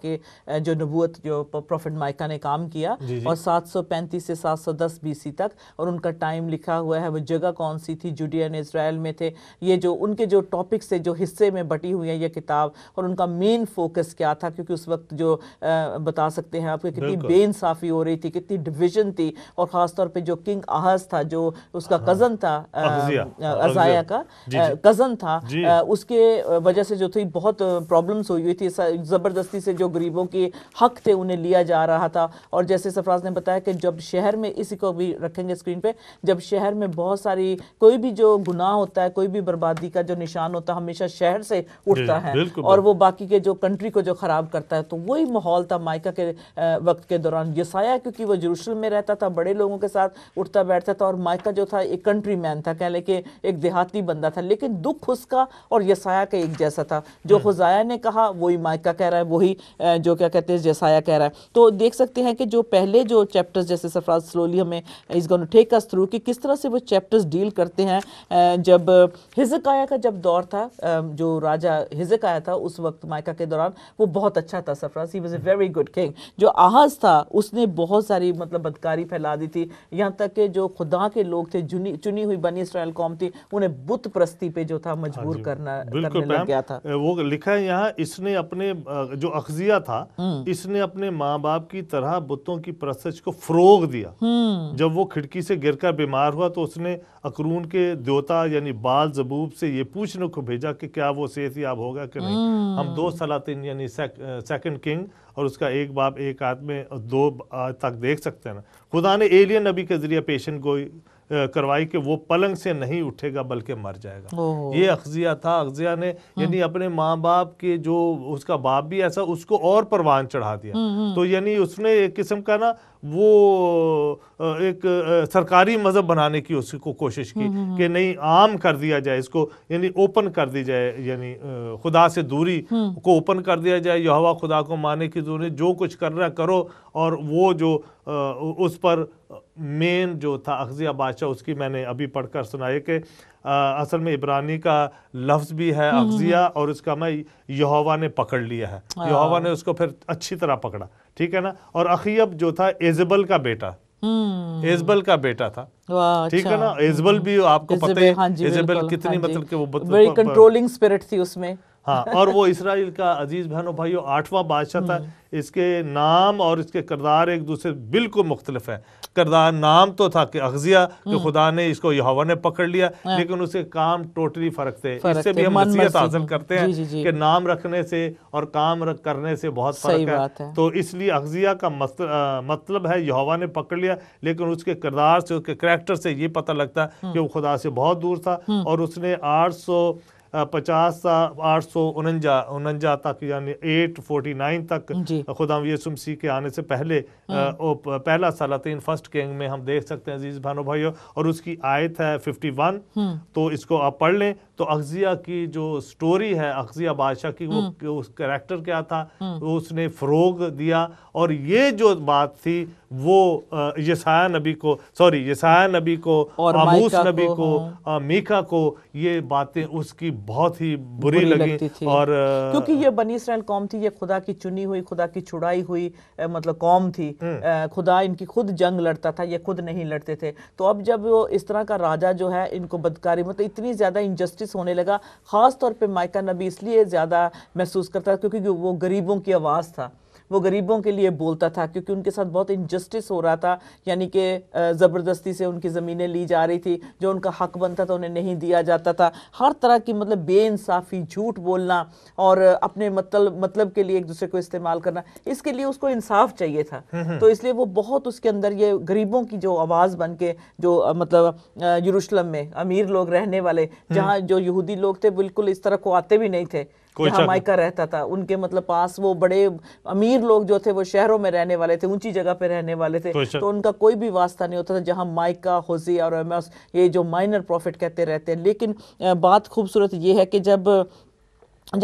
के जो नबूवत जो प्रोफेट मायका ने काम किया, और 735 से 710 BC तक, और उनका टाइम लिखा हुआ है, वो जगह कौन सी थी, जुडिया एंड इजराइल में थे। ये जो उनके जो टॉपिक्स से जो हिस्से में बटी हुई है ये किताब, और उनका मेन फोकस क्या था, क्योंकि उस वक्त जो बता सकते हैं आपको कितनी बेइंसाफी हो रही थी, कितनी डिवीजन थी, और ख़ासतौर पे जो किंग आहज था जो उसका कज़न था, अज़ाया का कज़न था, उसके वजह से जो थी बहुत प्रॉब्लम्स हुई थी, ज़बरदस्ती से जो गरीबों के हक थे उन्हें लिया जा रहा था। और जैसे सरफराज ने बताया कि जब शहर में, इसी को भी रखेंगे स्क्रीन पे, जब शहर में बहुत सारी, कोई भी जो गुनाह होता है, कोई भी बर्बादी का जो निशान होता है, हमेशा शहर से उठता है और वो बाकी के जो कंट्री को जो खराब करता है। तो वही माहौल था मायका के वक्त के दौरान। यसाया क्योंकि वो यरूशलेम में रहता था, बड़े लोगों के साथ उठता बैठता था, और मायका जो था एक कंट्री मैन था, कह ले कि एक देहाती बंदा था, लेकिन दुख उसका और यसाया का एक जैसा था। जो हुजाया ने कहा वही मायका कह रहा है, वही जो क्या कहते हैं यसाया कह रहा है। तो देख सकते हैं कि जो पहले जो चैप्टर्स, जैसे सरफराज स्लोली हमें is gonna take us through कि किस तरह से वो चैप्टर्स डील करते हैं। जब हिजकिय्याह का जब दौर था, जो राजा हिजकिय्याह था उस वक्त मायका के दौरान, वो बहुत अच्छा था Sarfaraz, he was a very good king. जो आहज था उसने बहुत सारी मतलब बदकारी फैला दी थी, यहाँ तक कि जो खुदा के लोग थे, चुनी हुई बनी इस्राएल कौम थी, उन्हें बुत परस्ती पे जो था मजबूर करने लग गया था। वो लिखा है यहाँ, इसने अपने जो अखजिया था, इसने अपने माँ बाप की तरह बुतों की परस्तिश को फरोग दिया। जब वो खिड़की से गिरकर बीमार हुआ तो उसने अकरून के देवता यानी बाल जबूब से ये पूछने को भेजा कि क्या वो सेहतयाब होगा कि नहीं। हम 2 सलातीन यानी सेकंड किंग और उसका 1 बाब 1 आयत में 2 तक देख सकते हैं ना। खुदा ने एलियन नबी के जरिए पेशन गोई करवाई कि वो पलंग से नहीं उठेगा बल्कि मर जाएगा। ये अखजिया था। अखजिया ने यानी अपने माँ बाप के जो उसका बाप भी ऐसा, उसको और परवान चढ़ा दिया। तो यानी उसने एक किस्म का ना वो एक सरकारी मजहब बनाने की उसको कोशिश की कि नहीं आम कर दिया जाए इसको, यानी ओपन कर दी जाए, यानी खुदा से दूरी को ओपन कर दिया जाए, यहोवा खुदा को मानने की दूरी, जो कुछ कर रहा करो। और वो जो उस पर मेन जो था अखजिया बादशाह, उसकी मैंने अभी पढ़कर सुनाई कि असल में इब्रानी का लफ्ज़ भी है अखजिया, और उसका मैं यहोवा ने पकड़ लिया है, यहोवा ने उसको फिर अच्छी तरह पकड़ा, ठीक है ना। और अखियब जो था एजबल का बेटा, एजबल का बेटा था, ठीक है ना। एजबल भी आपको पता है, एजबल कितनी मतलब कि वो वेरी कंट्रोलिंग स्पिरिट थी उसमें। हाँ, और वो इसराइल का अजीज बहनों भाइयों 8वां बादशाह था। इसके नाम और इसके किरदार एक दूसरे बिल्कुल मुख्तलिफ है। किरदार नाम तो था कि अखजिया, कि खुदा ने इसको यहोवा ने पकड़ लिया, लेकिन उसके काम टोटली फर्क थे। इससे भी हम नसीहत हासिल करते हैं कि नाम रखने से और काम करने से बहुत फर्क है। तो इसलिए अखजिया का मतलब है यहोवा ने पकड़ लिया, लेकिन उसके किरदार से, उसके करैक्टर से ये पता लगता है कि वो खुदा से बहुत दूर था। और उसने 849 तक यानी 849 तक खुदा यीशु मसीह के आने से पहले पहला सलातीन फर्स्ट किंग में हम देख सकते हैं अजीज भाइयों भाइयों। और उसकी आयत है 51, तो इसको आप पढ़ लें। तो अखजिया की जो स्टोरी है, अखजिया बादशाह की, वो उस कैरेक्टर क्या था, उसने फरोग दिया। और ये जो बात थी वो यसाया नबी को और आमूस नबी को, मीका को, ये बातें उसकी बहुत ही बुरी लगी थी। और क्योंकि ये बनी इस्राएल कौम थी, ये खुदा की चुनी हुई, खुदा की छुड़ाई हुई मतलब कौम थी। खुदा इनकी खुद जंग लड़ता था, ये खुद नहीं लड़ते थे। तो अब जब वो इस तरह का राजा जो है इनको बदकारी, मतलब इतनी ज्यादा इंजस्टिस इनजस्टिस होने लगा। ख़ास तौर पे माइका नबी इसलिए ज़्यादा महसूस करता था क्योंकि वो गरीबों की आवाज़ था, वो गरीबों के लिए बोलता था, क्योंकि उनके साथ बहुत इनजस्टिस हो रहा था, यानी कि ज़बरदस्ती से उनकी ज़मीनें ली जा रही थी, जो उनका हक बनता था उन्हें नहीं दिया जाता था। हर तरह की मतलब बेइंसाफ़ी, झूठ बोलना और अपने मतलब के लिए एक दूसरे को इस्तेमाल करना, इसके लिए उसको इंसाफ चाहिए था। तो इसलिए वो बहुत उसके अंदर ये गरीबों की जो आवाज़ बन के, जो मतलब यरूशलेम में अमीर लोग रहने वाले, जहाँ जो यहूदी लोग थे बिल्कुल इस तरह को आते भी नहीं थे जहाँ माइका रहता था, उनके मतलब पास वो बड़े अमीर लोग जो थे वो शहरों में रहने वाले थे, ऊंची जगह पे रहने वाले थे, तो उनका कोई भी वास्ता नहीं होता था। जहाँ माइका, होसिया और एमोस ये जो माइनर प्रॉफिट कहते रहते हैं। लेकिन बात खूबसूरत ये है कि जब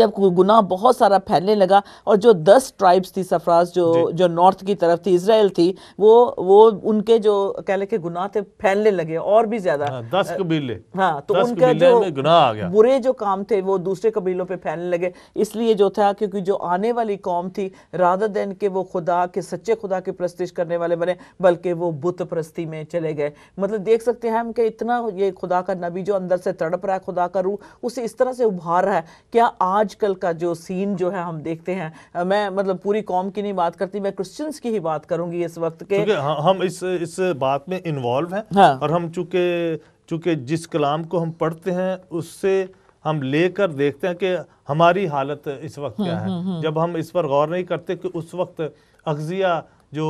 गुनाह बहुत सारा फैलने लगा और जो 10 ट्राइब्स थी सरफराज, जो नॉर्थ की तरफ थी, इजराइल थी, वो उनके जो कह ले के गुनाह थे फैलने लगे और भी ज्यादा। 10 कबीले, हाँ, तो उनका जो गुनाह आ गया, बुरे जो काम थे वो दूसरे कबीलों पे फैलने लगे। इसलिए जो था, क्योंकि जो आने वाली कौम थी, रादर देन के वो खुदा के, सच्चे खुदा की प्रस्तिश करने वाले बने, बल्कि वो बुत परस्ती में चले गए। मतलब देख सकते हैं हम कि इतना ये खुदा का नबी जो अंदर से तड़प रहा है, खुदा का रूह उसे इस तरह से उभार रहा है। क्या आजकल का जो सीन जो है हम देखते हैं, मैं मतलब पूरी कौम की नहीं बात करती, मैं क्रिश्चियंस की ही बात करूंगी इस वक्त के, हम इस बात में इन्वॉल्व हैं। हाँ। और हम चूंकि जिस कलाम को हम पढ़ते हैं उससे हम लेकर देखते हैं कि हमारी हालत इस वक्त क्या है। जब हम इस पर गौर नहीं करते कि उस वक्त अगजिया जो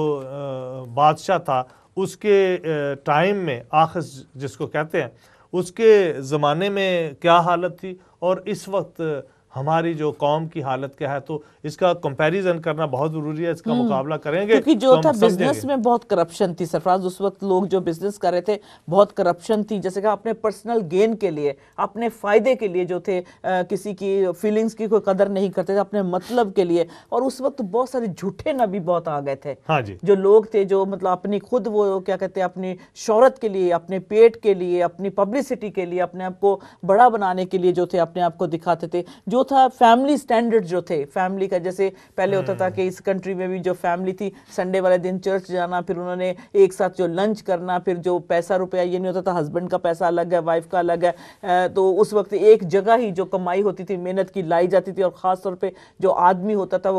बादशाह था, उसके टाइम में, आखिस जिसको कहते हैं, उसके ज़माने में क्या हालत थी और इस वक्त हमारी जो कौम की हालत क्या है। तो इसका कंपैरिजन करना बहुत ज़रूरी है, इसका मुकाबला करेंगे क्योंकि जो था बिजनेस में बहुत करप्शन थी सरफराज। उस वक्त लोग जो बिजनेस कर रहे थे बहुत करप्शन थी, जैसे कि अपने पर्सनल गेन के लिए, अपने फ़ायदे के लिए जो थे, किसी की फीलिंग्स की कोई कदर नहीं करते थे, अपने मतलब के लिए। और उस वक्त बहुत सारे झूठे नबी बहुत आ गए थे। हाँ जी। जो लोग थे जो मतलब अपनी खुद वो क्या कहते हैं, अपनी शोहरत के लिए, अपने पेट के लिए, अपनी पब्लिसिटी के लिए, अपने आप को बड़ा बनाने के लिए जो थे, अपने आप को दिखाते थे। जो था फैमिली स्टैंडर्ड जो थे, फैमिली का जैसे पहले होता था कि इस कंट्री में भी जो फैमिली थी, संडे वाले दिन चर्च जाना, फिर उन्होंने एक साथ जो लंच करना, फिर जो पैसा रुपया ये नहीं होता था, हस्बैंड का पैसा अलग है, वाइफ का अलग है। तो उस वक्त एक जगह ही जो कमाई होती थी, मेहनत की लाई जाती थी। और ख़ास तौर पे जो आदमी होता था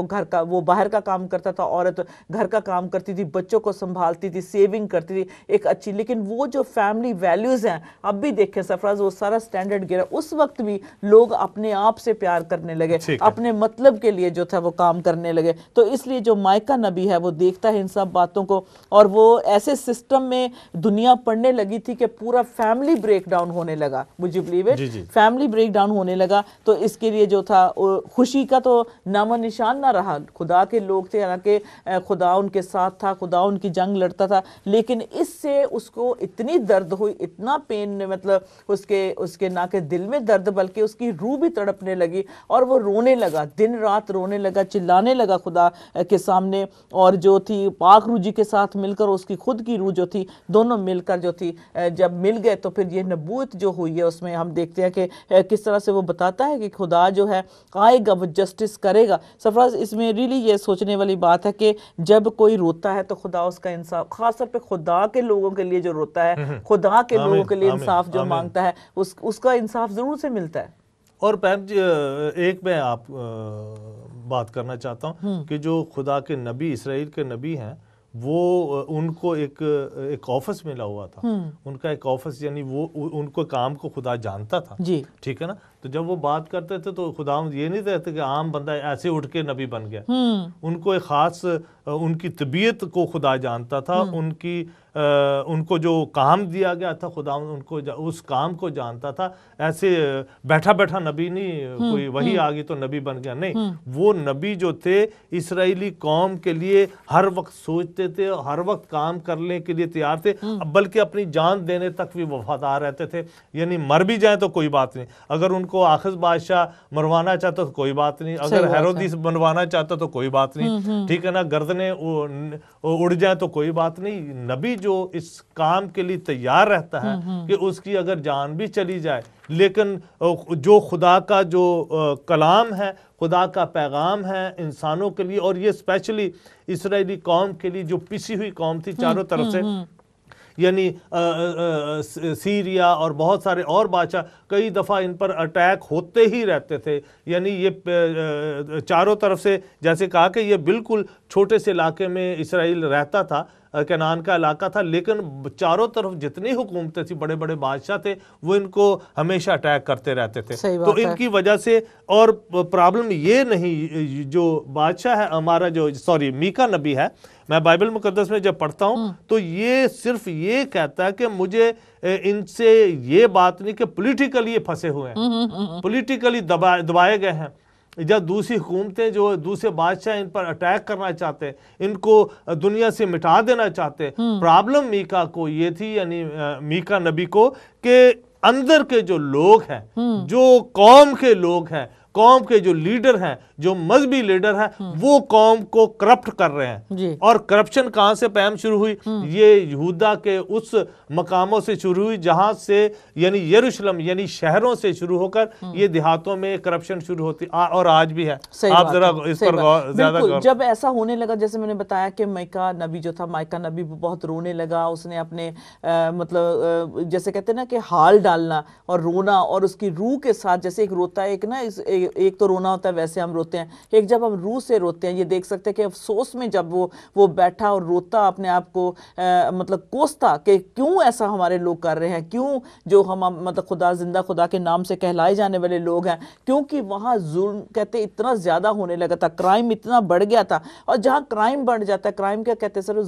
वो बाहर का काम करता था, औरत घर का काम करती थी, बच्चों को संभालती थी, सेविंग करती थी एक अच्छी। लेकिन वो जो फैमिली वैल्यूज़ हैं, अब भी देखें सरफराज, वो सारा स्टैंडर्ड गिरा। उस वक्त भी लोग अपने आप से प्यार करने लगे, अपने मतलब के लिए जो था वो काम करने लगे। तो इसलिए जो माइका नबी है वो देखता है इन सब बातों को, और वो ऐसे सिस्टम में दुनिया पड़ने लगी थी कि पूरा फैमिली ब्रेक डाउन होने लगा। मुझे believe it, family break down होने लगा। तो इसके लिए जो था खुशी का तो नामो निशान ना रहा। खुदा के लोग थे, हालांकि खुदा उनके साथ था, खुदा उनकी जंग लड़ता था, लेकिन इससे उसको इतनी दर्द हुई, इतना पेन, मतलब उसके ना के दिल में दर्द बल्कि उसकी रूह भी तड़पने लगी और वो रोने लगा, दिन रात रोने लगा, चिल्लाने लगा खुदा के सामने। और जो थी पाक रूह जी के साथ मिलकर उसकी खुद की रूह जो थी, दोनों मिलकर जो थी जब मिल गए तो फिर ये नबूवत जो हुई है उसमें हम देखते हैं कि किस तरह से वो बताता है कि खुदा जो है आएगा, वो जस्टिस करेगा। सरफराज इसमें रियली ये सोचने वाली बात है कि जब कोई रोता है तो खुदा उसका इंसाफ, खासतौर पे खुदा के लोगों के लिए जो रोता है, खुदा के लोगों के लिए इंसाफ जो मांगता है, उसका इंसाफ जरूर से मिलता है। और पैम जी, एक मैं आप बात करना चाहता हूँ कि जो खुदा के नबी, इसराइल के नबी हैं, वो उनको एक ऑफिस मिला हुआ था। उनका एक ऑफिस, यानी वो उनको काम को खुदा जानता था जी, ठीक है ना। तो जब वो बात करते थे तो खुदा ये नहीं कहते कि आम बंदा ऐसे उठ के नबी बन गया। उनको एक खास उनकी तबीयत को खुदा जानता था, उनको जो काम दिया गया था खुदा उनको उस काम को जानता था। ऐसे बैठा बैठा नबी नहीं, कोई वही आ गई तो नबी बन गया, नहीं। वो नबी जो थे इस्राएली कौम के लिए हर वक्त सोचते थे, हर वक्त काम करने के लिए तैयार थे, बल्कि अपनी जान देने तक भी वफादार रहते थे। यानी मर भी जाए तो कोई बात नहीं, अगर उनको आखिर बादशाह मरवाना चाहता तो कोई बात नहीं, अगर हेरोदिस बनवाना चाहता तो कोई बात नहीं, ठीक है ना, गर्दनें उड़ जाए तो कोई बात नहीं। नबी जो इस काम के लिए तैयार रहता है कि उसकी अगर जान भी चली जाए, लेकिन जो खुदा का जो कलाम है, खुदा का पैगाम है इंसानों के लिए, और ये स्पेशली इस्राएली कौम के लिए जो पिसी हुई कौम थी चारों तरफ से, यानी सीरिया और बहुत सारे और बादशाह, कई दफ़ा इन पर अटैक होते ही रहते थे। यानी ये चारों तरफ से, जैसे कहा कि ये बिल्कुल छोटे से इलाके में इसराइल रहता था, कनान का इलाका था, लेकिन चारों तरफ जितनी हुकूमतें थी, बड़े बड़े बादशाह थे, वो इनको हमेशा अटैक करते रहते थे। तो इनकी वजह से, और प्रॉब्लम ये नहीं, जो बादशाह है हमारा, जो मीका नबी है, मैं बाइबल मुकद्दस में जब पढ़ता हूँ तो ये सिर्फ ये कहता है कि मुझे इनसे ये बात नहीं कि पॉलिटिकली ये फंसे हुए हैं, पॉलिटिकली दबाए गए हैं, जब दूसरी हुकूमतें, जो दूसरे बादशाह इन पर अटैक करना चाहते, इनको दुनिया से मिटा देना चाहते। प्रॉब्लम मीका को ये थी, यानी मीका नबी को, कि अंदर के जो लोग हैं, जो कौम के लोग हैं, कौम के जो लीडर हैं, जो मजहबी लीडर हैं, वो कौम को करप्ट कर रहे हैं। और करप्शन कहां से पैम शुरू हुई? ये यहूदा के उस मकामों से शुरू हुई जहां से, यानी यरूशलेम, यानी शहरों से शुरू होकर ये देहातों में करप्शन शुरू होती, और आज भी है। आप जरा इस पर ज्यादा, जब ऐसा होने लगा, जैसे मैंने बताया कि माइका नबी जो था, माइका नबी बहुत रोने लगा। उसने अपने मतलब जैसे कहते हैं ना कि हाल डालना और रोना, और उसकी रूह के साथ, जैसे एक रोता है, एक ना एक तो रोना होता है, वैसे हम रोते हैं, एक जब हम रूह से रोते हैं। ये देख सकते हैं कि अफसोस में जब वो बैठा और रोता, अपने आप को मतलब कोसता कि क्यों ऐसा हमारे लोग कर रहे हैं, क्यों जो हम मतलब खुदा, जिंदा खुदा के नाम से कहलाए जाने वाले लोग हैं, क्योंकि वहां जुल्म कहते इतना ज्यादा होने लगा था, क्राइम इतना बढ़ गया था। और जहां क्राइम बढ़ जाता है, क्राइम क्या कहते हैं सर,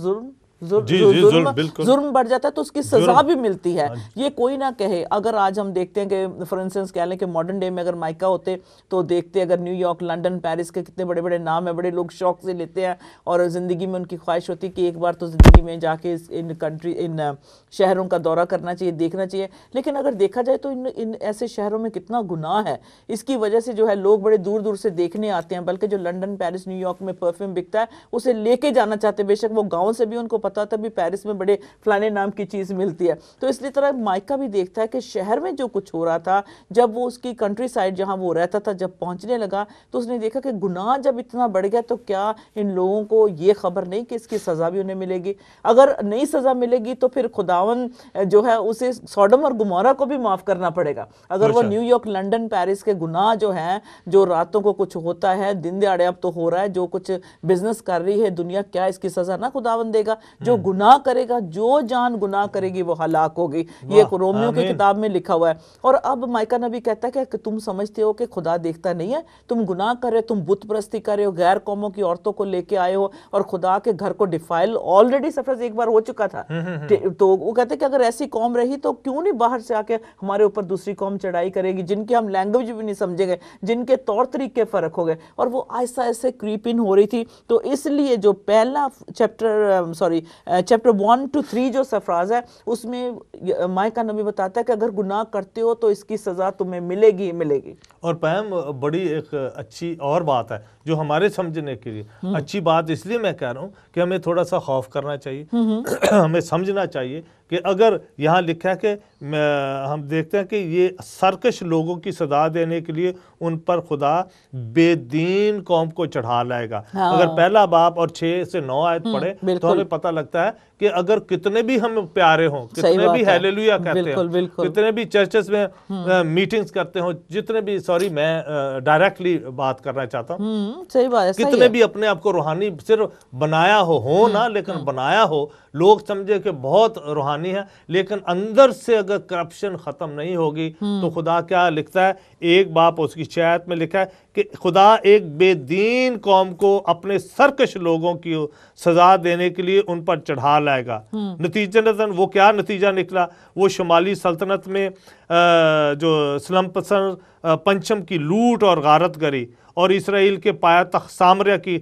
जुर्म बढ़ जाता है, तो उसकी सजा भी मिलती है। ये कोई ना कहे, अगर आज हम देखते हैं कि फॉर इंस्टेंस कह लें कि मॉडर्न डे में अगर माइका होते तो देखते, अगर न्यूयॉर्क, लंदन, पेरिस के कितने बड़े बड़े नाम है, बड़े लोग शौक से लेते हैं, और ज़िंदगी में उनकी ख्वाहिश होती है कि एक बार तो ज़िंदगी में जाके इन शहरों का दौरा करना चाहिए, देखना चाहिए। लेकिन अगर देखा जाए तो इन ऐसे शहरों में कितना गुनाह है, इसकी वजह से जो है लोग बड़े दूर दूर से देखने आते हैं। बल्कि जो लंदन, पेरिस, न्यूयॉर्क में परफ्यूम बिकता है, उसे लेके जाना चाहते हैं, बेशक वो गाँव से भी उनको पता था भी पेरिस में बड़े फलाने नाम की चीज मिलती है। तो इसलिए तरह माइका भी देखता है कि शहर में जो कुछ हो रहा था, जब वो उसकी कंट्री साइड जहां वो रहता था, जब पहुंचने लगा, तो उसने देखा कि गुनाह जब इतना बढ़ गया, तो क्या इन लोगों को ये खबर नहीं कि इसकी सजा भी उन्हें मिलेगी? अगर नहीं सजा मिलेगी तो फिर खुदावन जो है उसे सोडम और गुमोरा को भी माफ करना पड़ेगा। अगर वो न्यूयॉर्क, लंदन, पेरिस के गुनाह जो हैं, जो रातों को कुछ होता है, दिन दिहाड़े अब तो हो रहा है, जो कुछ बिजनेस कर रही है दुनिया, क्या इसकी सजा ना खुदावन देगा? जो गुनाह करेगा, जो जान गुनाह करेगी वो हलाक होगी। ये रोमियो की किताब में लिखा हुआ है। और अब माइका नबी कहता है कि तुम समझते हो कि खुदा देखता नहीं है, तुम गुनाह कर रहे हो, तुम बुत परस्ती कर रहे हो, गैर कौमों की औरतों को लेके आए हो, और खुदा के घर को डिफाइल ऑलरेडी सफर एक बार हो चुका था। तो वो कहते कि अगर ऐसी कौम रही तो क्यों नहीं बाहर से आके हमारे ऊपर दूसरी कौम चढ़ाई करेगी, जिनकी हम लैंग्वेज भी नहीं समझेंगे, जिनके तौर तरीके फर्क हो गए। और वो आहिस्ता आहिस्ता क्रीप इन हो रही थी। तो इसलिए जो पहला चैप्टर 1 to 3 जो सफराज है, उसमें माइका नबी बताता है कि अगर गुनाह करते हो तो इसकी सजा तुम्हें मिलेगी मिलेगी। और पैम बड़ी एक अच्छी और बात है जो हमारे समझने के लिए अच्छी बात, इसलिए मैं कह रहा हूँ कि हमें थोड़ा सा खौफ करना चाहिए, हमें समझना चाहिए कि अगर यहाँ लिखा है कि हम देखते हैं कि ये सरकश लोगों की सजा देने के लिए उन पर खुदा बेदीन कौम को चढ़ा लाएगा। अगर पहला बाब और 6 से 9 आयत पढ़े तो हमें पता लगता है कि अगर कितने भी हम प्यारे हों, कितने भी हालेलुया कहते हैं, कितने भी चर्चेस में मीटिंग्स करते हो, जितने भी, सॉरी मैं डायरेक्टली बात करना चाहता हूँ, सही बात है, कितने भी अपने आप को रूहानी सिर्फ बनाया हो ना, लेकिन बनाया हो, लोग समझे कि बहुत रूहानी है, लेकिन अंदर से अगर करप्शन खत्म नहीं होगी तो खुदा क्या लिखता है, एक बाप उसकी शायद में लिखा है कि खुदा एक बेदीन कौम को अपने सरकश लोगों की सजा देने के लिए उन पर चढ़ा लाएगा। नतीजतन वो क्या नतीजा निकला? वो शुमाली सल्तनत में जो इस्लाम पसंद पंचम की लूट और गारत गरी और इसराइल के पाया सामरिया की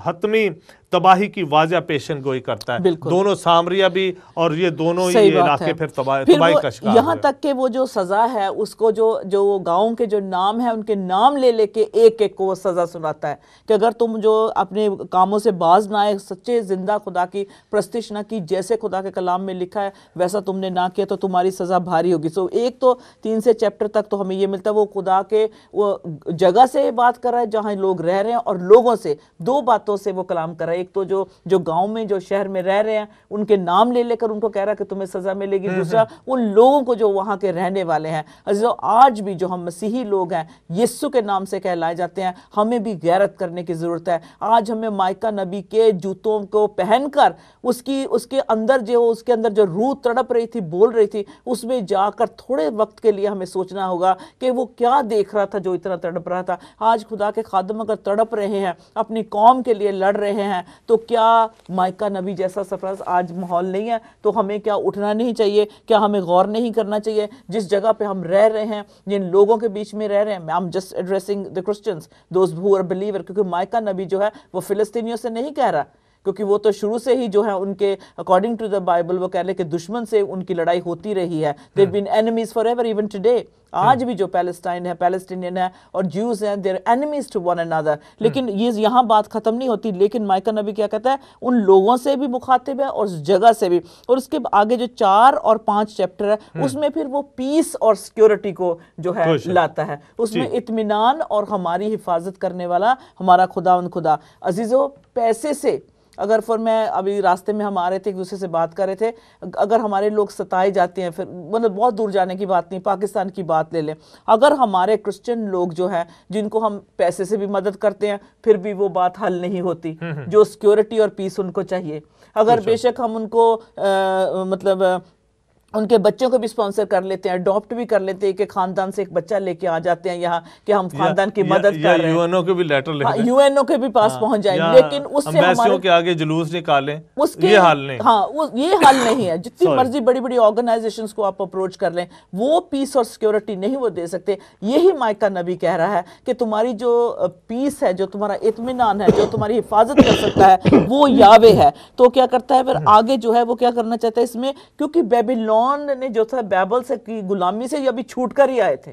हतमी तबाही की वाज़ह पेशन गोई करता है। दोनों सामरिया भी और ये दोनों ही इलाके फिर तबाही का शिकार। यहाँ तक के वो जो सजा है उसको जो गाँव के जो नाम है उनके नाम ले लेके एक एक को वो सजा सुनाता है कि अगर तुम जो अपने कामों से बाज ना आए, सच्चे जिंदा खुदा की प्रस्तिश ना की, जैसे खुदा के कलाम में लिखा है वैसा तुमने ना किया तो तुम्हारी सजा भारी होगी। सो एक तो 3 से चैप्टर तक तो हमें ये मिलता है वो खुदा के वो जगह से से बात कर रहा है जहां लोग रह रहे हैं, और लोगों से, दो बातों से वो कलाम कर रहा है। एक तो जो गांव में, जो शहर में रह रहे हैं, उनके नाम ले लेकर उनको कह रहा है कि तुम्हें सजा मिलेगी। दूसरा उन लोगों को जो वहां के रहने वाले हैं। अजीजों, आज भी जो हम मसीही लोग हैं, यीशु के नाम से कहलाए जाते हैं, हमें भी गैरत करने की जरूरत है। आज हमें माइका नबी के जूतों को पहनकर उसके अंदर जो रूह तड़प रही थी, बोल रही थी, उसमें जाकर थोड़े वक्त के लिए हमें सोचना होगा कि वो क्या देख रहा था जो इतना तड़प रहा था। आज खुदा के खादम अगर तड़प रहे हैं, अपनी कौम के लिए लड़ रहे हैं, तो क्या माइका नबी जैसा सरफराज आज माहौल नहीं है? तो हमें क्या उठना नहीं चाहिए? क्या हमें गौर नहीं करना चाहिए जिस जगह पे हम रह रहे हैं, जिन लोगों के बीच में रह रहे हैं? I am just addressing the Christians, those who are believer, क्योंकि माइका नबी जो है वो फिलिस्तीनियों से नहीं कह रहा, क्योंकि वो तो शुरू से ही जो है उनके अकॉर्डिंग टू द बाइबल वो कह रहे कि दुश्मन से उनकी लड़ाई होती रही है। They been enemies forever, even today. आज भी जो पैलेस्टाइन है, पैलेस्टीनियन है और ज्यूज हैं, they're enemies to one another. लेकिन ये यहाँ बात खत्म नहीं होती। लेकिन माइका नबी क्या कहता है? उन लोगों से भी मुखातिब है और उस जगह से भी। और उसके आगे जो 4 और 5 चैप्टर है, उसमें फिर वो पीस और सिक्योरिटी को जो है लाता है। उसमें इत्मीनान और हमारी हिफाजत करने वाला हमारा खुदा। अजीजों, पैसे से अगर फिर मैं अभी रास्ते में हम आ रहे थे, एक दूसरे से बात कर रहे थे, अगर हमारे लोग सताए जाते हैं, फिर मतलब बहुत दूर जाने की बात नहीं, पाकिस्तान की बात ले लें, अगर हमारे क्रिश्चियन लोग जो हैं जिनको हम पैसे से भी मदद करते हैं, फिर भी वो बात हल नहीं होती। जो सिक्योरिटी और पीस उनको चाहिए, अगर बेशक हम उनको मतलब उनके बच्चों को भी स्पॉन्सर कर लेते हैं, अडॉप्ट भी कर लेते हैं, कि खानदान से एक बच्चा लेके आ जाते हैं यहाँ कि हम खानदान की मदद कर रहे हैं, यूएनओ के भी लेटर लिख, यूएनओ के भी पास पहुंच जाए, लेकिन उससे हमारे के आगे जुलूस निकालें, उसके ये हाल नहीं। हाँ, ये हाल नहीं है। जितनी मर्जी बड़ी बड़ी ऑर्गेनाइजेशंस को आप अप्रोच कर लें, वो पीस और सिक्योरिटी नहीं वो दे सकते। यही माइका नबी कह रहा है कि तुम्हारी जो पीस है, जो तुम्हारा इत्मीनान है, जो तुम्हारी हिफाजत कर सकता है, वो यावे है। तो क्या करता है फिर आगे जो है वो क्या करना चाहता है इसमें? क्योंकि बेबीलोन ने जो था बाबेल से की गुलामी से अभी छूट कर ही आए थे,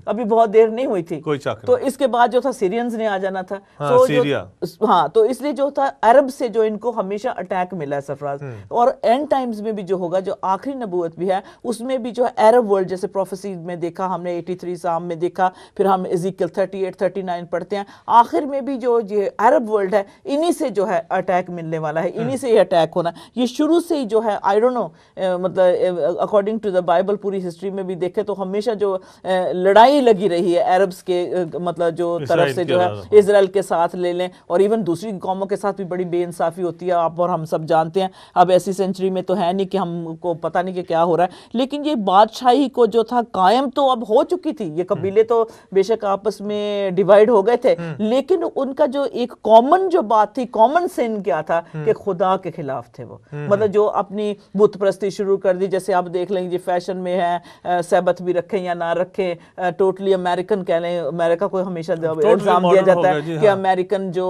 अभी बहुत देर नहीं हुई थी, कोई शक तो इसके बाद जो था सीरियंस ने आ जाना था। तो सीरिया, तो इसलिए जो था अरब से जो इनको हमेशा अटैक मिला है सरफराज। और एंड टाइम्स में भी जो होगा, जो आखिरी नबूवत भी है, उसमें भी जो है अरब वर्ल्ड, जैसे प्रोफेसी में देखा हमने, 83 साम में देखा, फिर हम इज़ीकियल 38 39 पढ़ते हैं, आखिर में भी जो ये अरब वर्ल्ड है, इन्हीं से जो है अटैक मिलने वाला है, इन्हीं से ही अटैक होना। ये शुरू से ही जो है, आई डोंट नो, मतलब अकॉर्डिंग टू द बाइबल पूरी हिस्ट्री में भी देखे तो हमेशा जो लड़ाई लगी रही है अरब्स के मतलब जो तरफ से जो है इजराइल के साथ ले लें, और इवन दूसरी कौमों के साथ भी बड़ी बेइंसाफी होती है, आप और हम सब जानते हैं। अब ऐसी सेंचुरी में तो है नहीं कि हमको पता नहीं कि क्या हो रहा है, लेकिन ये बादशाही को जो था कायम तो अब हो चुकी थी। ये कबीले तो बेशक आपस में डिवाइड हो गए थे, लेकिन उनका जो एक कॉमन जो बात थी, कॉमन सिन क्या था कि खुदा के खिलाफ थे वो, मतलब जो अपनी बुत परस्ती शुरू कर दी। जैसे आप देख लेंगे फैशन में है, सैबत भी रखें या ना रखें, टोटली अमेरिकन कह लें, अमेरिका को हमेशा इल्जाम दिया जाता है कि अमेरिकन जो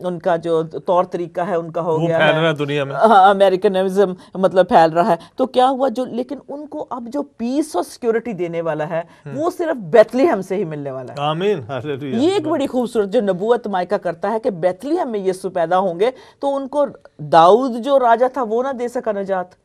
उनका जो तौर तरीका है उनका हो गया है दुनिया में, अमेरिकनिज्म मतलब फैल रहा है। तो क्या हुआ जो, लेकिन उनको अब जो पीस और सिक्योरिटी देने वाला है वो सिर्फ बेथलेहम से ही मिलने वाला है। आमीन, ये एक बड़ी खूबसूरत जो नबूवत माइका करता है कि बेथलेहम में यीशु पैदा होंगे, तो उनको दाऊद जो राजा था वो ना दे सका नजात,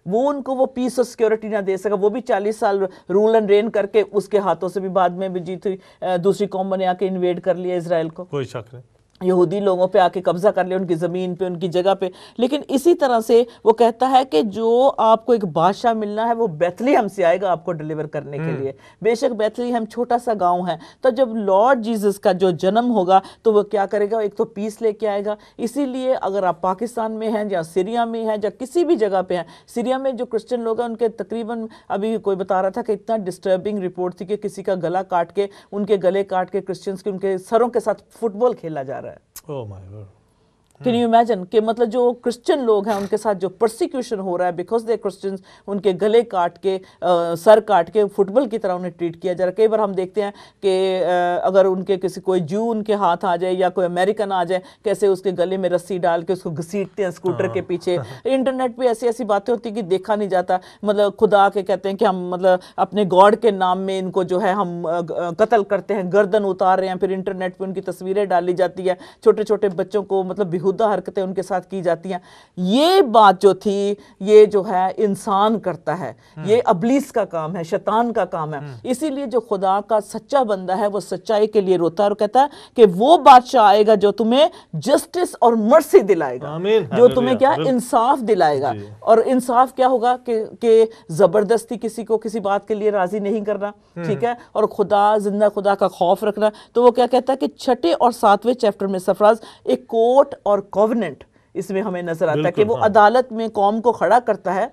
वो उनको वो पीस और सिक्योरिटी ना दे सका। वो भी 40 साल रूल एंड रेन करके उसके हाथों से भी बाद में भी जीत हुई, दूसरी कौम ने आके इन्वेड कर लिया इजराइल को, कोई शक नहीं, यहूदी लोगों पे आके कब्जा कर लिया, उनकी ज़मीन पे, उनकी जगह पे। लेकिन इसी तरह से वो कहता है कि जो आपको एक बादशाह मिलना है वो बेथलेहम से आएगा आपको डिलीवर करने के लिए। बेशक बेथलेहम छोटा सा गांव है, तो जब लॉर्ड जीसस का जो जन्म होगा तो वो क्या करेगा? एक तो पीस लेके आएगा। इसीलिए अगर आप पाकिस्तान में हैं या सीरिया में हैं या किसी भी जगह पे हैं, सीरिया में जो क्रिश्चियन लोग हैं उनके तकरीबन, अभी कोई बता रहा था कि इतना डिस्टर्बिंग रिपोर्ट थी कि किसी का गला काट के, उनके गले काट के क्रिश्चियंस के उनके सरों के साथ फुटबॉल खेला जा रहा है। Oh my God. Can you imagine कि मतलब जो क्रिश्चियन लोग हैं उनके साथ जो परसिक्यूशन हो रहा है बिकॉज दे क्रिश्चियंस, उनके गले काट के सर काट के फुटबॉल की तरह उन्हें ट्रीट किया जा रहा है। कई बार हम देखते हैं कि अगर उनके किसी कोई जू उनके हाथ आ जाए या कोई अमेरिकन आ जाए, कैसे उसके गले में रस्सी डाल के उसको घसीटते हैं स्कूटर के पीछे। इंटरनेट पे ऐसी ऐसी बातें होती कि देखा नहीं जाता, मतलब खुदा के कहते हैं कि हम मतलब अपने गॉड के नाम में इनको जो है हम कत्ल करते हैं, गर्दन उतार रहे हैं, फिर इंटरनेट पे उनकी तस्वीरें डाली जाती है, छोटे छोटे बच्चों को मतलब बेहुदा हरकतें उनके साथ की जाती हैं। ये बात जो थी ये जो है इंसान करता है, ये अबलीस का काम है, शैतान का काम है। इसीलिए जो खुदा का सच्चा बंदा है वो सच्चाई के लिए रोता है और कहता है कि वो बादशाह आएगा जो तुम्हें जस्टिस और मर्सी दिलाएगा, जो तुम्हें क्या इंसाफ दिलाएगा। और इंसाफ क्या होगा कि जबरदस्ती किसी को किसी बात के लिए राजी नहीं करना, ठीक है, और खुदा जिंदा खुदा का खौफ रखना। तो वो क्या कहता है कि 6 और 7वें चैप्टर में सरफराज एक कोर्ट और कॉवेनेंट इसमें हमें नजर आता है कि वो अदालत में कौम को खड़ा करता है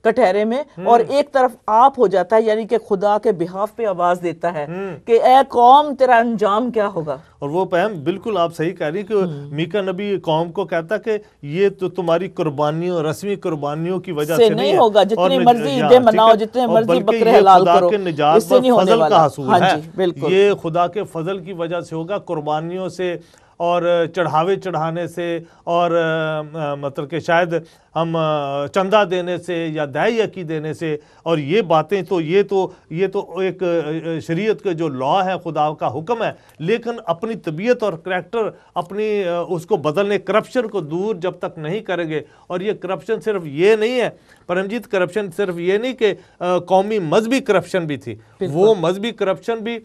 कटहरे में, और एक तरफ आप हो जाता है, यानी कि खुदा के बिहाफ पे आवाज देता है कि ए कौम तेरा अंजाम क्या होगा। और वो पैम बिल्कुल आप सही कह रही कि मीका नबी कौम को कहता कि ये तो तुम्हारी कुर्बानियों, रस्मी कुर्बानियों की वजह से नहीं होगा, जितनी मर्जी ईदें मनाओ, जितने मर्जी बकरे हलाल करो, इससे नहीं होने वाला। हाँ जी, बिल्कुल ये खुदा के फजल की वजह से होगा, कुर्बानियों से और चढ़ावे चढ़ाने से और मतलब कि शायद हम चंदा देने से या दाई यकी देने से। और ये बातें तो ये तो एक शरीयत के जो लॉ है, खुदा का हुक्म है, लेकिन अपनी तबीयत और करैक्टर अपनी उसको बदलने, करप्शन को दूर जब तक नहीं करेंगे। और ये करप्शन सिर्फ ये नहीं है परमजीत, करप्शन सिर्फ ये नहीं कि कौमी मजहबी करप्शन भी थी, वो मजहबी करप्शन भी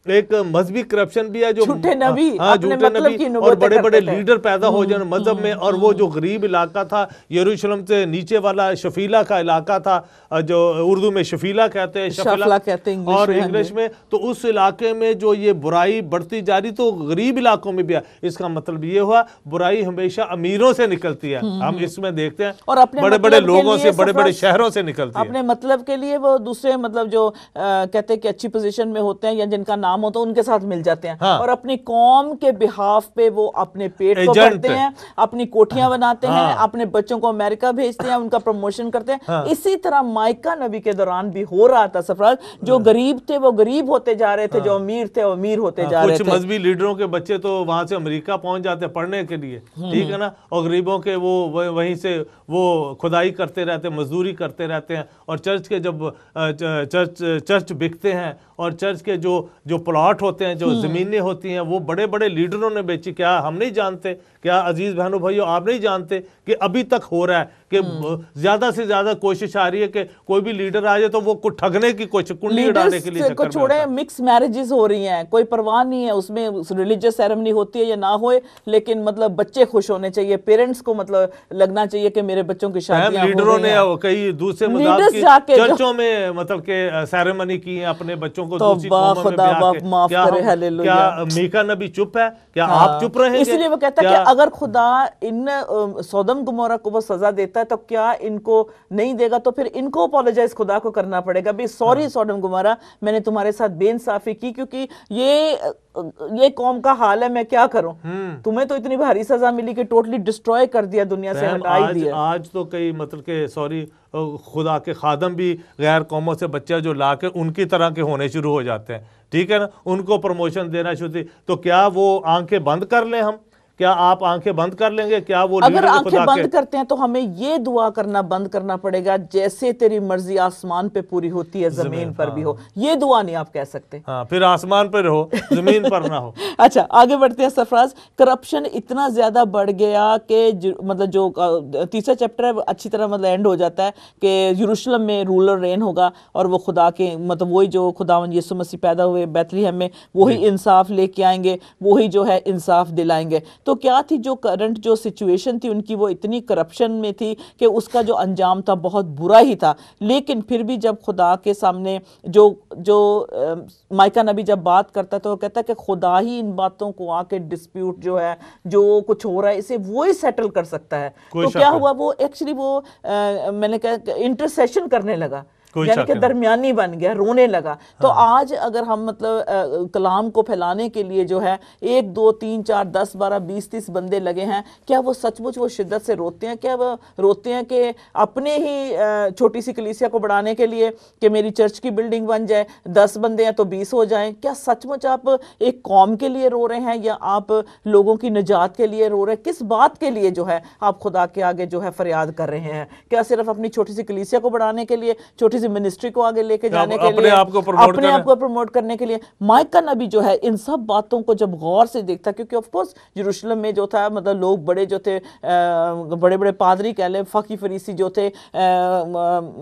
एक मजहबी करप्शन भी है जो झूठे नबी, झूठे नबी और बड़े बड़े लीडर पैदा हो जाए मजहब में। और वो जो गरीब इलाका था यरूशलेम से नीचे वाला शफीला का इलाका था, जो उर्दू में शफीला कहते हैं, शफीला कहते हैं और इंग्लिश में, तो उस इलाके में जो ये बुराई बढ़ती जा रही तो गरीब इलाकों में भी है। इसका मतलब ये हुआ बुराई हमेशा अमीरों से निकलती है, हम इसमें देखते हैं, और अपने बड़े बड़े लोगों से, बड़े बड़े शहरों से निकलती है। अपने मतलब के लिए वो दूसरे मतलब जो कहते हैं कि अच्छी पोजीशन में होते हैं या जिनका नाम हो तो उनके साथ मिल जाते हैं। हाँ। और अपनी कौम के बिहाफ पे वो अपने पेट को भरते हैं, अपनी कोठियां बनाते हैं, अपने बच्चों को अमेरिका भेजते हैं, उनका प्रमोशन करते हैं। हाँ। इसी तरह माइका नबी के दौरान भी हो रहा था सरफराज, जो गरीब थे वो गरीब होते जा रहे थे, जो अमीर थे वो अमीर होते जा रहे थे। कुछ मजहबी लीडरों के बच्चे तो वहां से अमेरिका पहुंच जाते हैं पढ़ने के लिए, ठीक है ना, और गरीबों के वो वहीं से वो खुदाई करते रहते, मजदूरी करते रहते हैं। और चर्च के जब चर्च बिकते हैं और चर्च के जो प्लॉट होते हैं, जो जमीनें होती हैं, वो बड़े बड़े लीडरों ने बेची। क्या हम नहीं जानते, क्या अजीज बहनों भाइयों आप नहीं जानते कि अभी तक हो रहा है कि ज्यादा से ज्यादा कोशिश आ रही है कि कोई भी लीडर आ जाए तो वो कुछ ठगने की कोशिश, कुंडली उड़ाने के लिए को छोड़े, मिक्स मैरिजेस हो रही हैं, कोई परवाह नहीं है उसमें रिलीजियस सेरेमनी होती है या ना होए, लेकिन मतलब बच्चे खुश होने चाहिए, पेरेंट्स को मतलब लगना चाहिए कि मेरे बच्चों की शादियां लीडरों ने कई दूसरे चर्चों में मतलब के सेरेमनी की है अपने बच्चों को दूसरी कौमों में ब्याह के। क्या मीका नबी चुप है? क्या आप चुप रहेंगे? इसलिए वो कहता है कि अगर खुदा इन सोदम गुमोरा को वो सजा देता है तो क्या इनको नहीं देगा, तो फिर इनको अपोलोजाइज खुदा को करना पड़ेगा, भाई सॉरी सोदम गुमोरा, मैंने तुम्हारे साथ बेइंसाफी की, क्योंकि ये कौम का हाल है, मैं क्या करूं, तुम्हें तो इतनी भारी सजा मिली कि टोटली डिस्ट्रॉय कर दिया, दुनिया से हटा ही दिया। आज तो कई मतलब के सॉरी खुदा के खादम भी गैर कौमों से बच्चे जो ला के उनकी तरह के होने शुरू हो जाते हैं, ठीक है ना, उनको प्रमोशन देना शुरू। तो क्या वो आंखें बंद कर लें हम? क्या आप आंखें बंद कर लेंगे? क्या वो अगर आंखें बंद करते हैं तो हमें ये दुआ करना बंद करना पड़ेगा, जैसे तेरी मर्जी आसमान पे पूरी होती है जमीन पर भी हो। ये दुआ नहीं आप कह सकते। हाँ, फिर आसमान पर हो, जमीन पर ना हो। अच्छा, आगे बढ़ते हैं सरफराज। करप्शन इतना ज्यादा बढ़ गया कि मतलब जो तीसरा चैप्टर है अच्छी तरह मतलब एंड हो जाता है कि यरूशलेम में रूलर रेन होगा और वो खुदा के मतलब वही जो खुदावंद यीशु मसीह पैदा हुए बैतलहम में, वही इंसाफ लेके आएंगे, वही जो है इंसाफ दिलाएंगे। तो क्या थी जो करंट जो सिचुएशन थी उनकी, वो इतनी करप्शन में थी कि उसका जो अंजाम था बहुत बुरा ही था। लेकिन फिर भी जब खुदा के सामने जो माइका नबी जब बात करता है तो वो कहता है कि खुदा ही इन बातों को आके डिस्प्यूट जो है, जो कुछ हो रहा है, इसे वो ही सेटल कर सकता है। तो क्या हुआ, वो एक्चुअली वो मैंने कहा इंटरसेशन करने लगा, यानी कि दरमियानी बन गया, रोने लगा। तो आज अगर हम मतलब कलाम को फैलाने के लिए जो है 1 2 3 4 10 12 20 30 बंदे लगे हैं, क्या वो सचमुच वो शिद्दत से रोते हैं? क्या वो रोते हैं कि अपने ही छोटी सी कलीसिया को बढ़ाने के लिए कि मेरी चर्च की बिल्डिंग बन जाए, 10 बंदे हैं तो 20 हो जाएं? क्या सचमुच आप एक कौम के लिए रो रहे हैं या आप लोगों की निजात के लिए रो रहे हैं? किस बात के लिए जो है आप खुदा के आगे जो है फरियाद कर रहे हैं? क्या सिर्फ अपनी छोटी सी कलीसिया को बढ़ाने के लिए, छोटी किसी मिनिस्ट्री को आगे लेके जाने के अपने लिए, आप को प्रमोट अपने आप को प्रमोट करने के लिए। माइका नबी जो है इन सब बातों को जब गौर से देखता, क्योंकि ऑफ कोर्स यरूशलेम में जो था मतलब लोग बड़े जो थे, बड़े बड़े पादरी कह लें, फकी फरीसी जो थे,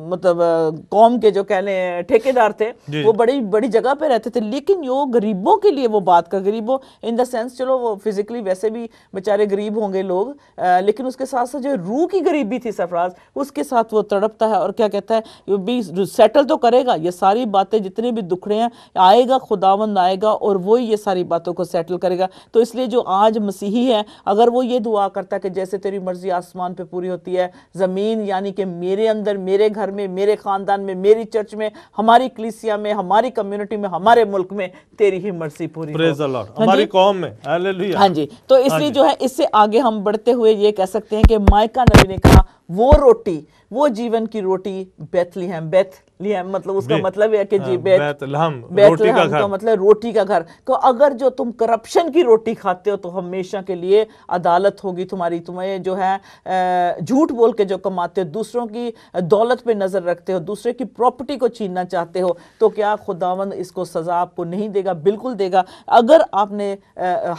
मतलब कौम के जो कह लें ठेकेदार थे, वो बड़ी बड़ी जगह पे रहते थे, लेकिन यो गरीबों के लिए वो बात कर, गरीबों इन द सेंस, चलो वो फिजिकली वैसे भी बेचारे गरीब होंगे लोग, लेकिन उसके साथ साथ जो रूह की गरीबी थी सरफराज, उसके साथ वो तड़पता है और क्या कहता है, ये भी सेटल तो करेगा ये सारी बातें, जितने भी दुखड़े हैं आएगा, खुदावंद आएगा और वो ये सारी बातों को सेटल करेगा। तो इसलिए जो आज मसीही है, अगर वो ये दुआ करता है कि जैसे तेरी मर्जी आसमान पे पूरी होती है ज़मीन, यानी कि मेरे अंदर, मेरे घर में, मेरे ख़ानदान में, मेरी चर्च में, हमारी कलीसिया में, हमारी कम्युनिटी में, हमारे मुल्क में तेरी ही मर्जी पूरी हो, हमारी कौम में, हालेलुया। हाँ जी। तो इसलिए जो है इससे आगे हम बढ़ते हुए ये कह सकते हैं कि माइका नबी ने कहा वो रोटी, वो जीवन की रोटी बेथलीहम, बेथलीहम मतलब उसका मतलब है कि जी बेथलहम का मतलब रोटी का घर। तो अगर जो तुम करप्शन की रोटी खाते हो तो हमेशा के लिए अदालत होगी तुम्हारी, तुम्हें जो है झूठ बोल के जो कमाते हो, दूसरों की दौलत पे नजर रखते हो, दूसरे की प्रॉपर्टी को छीनना चाहते हो, तो क्या खुदावंद इसको सजा आपको नहीं देगा? बिल्कुल देगा। अगर आपने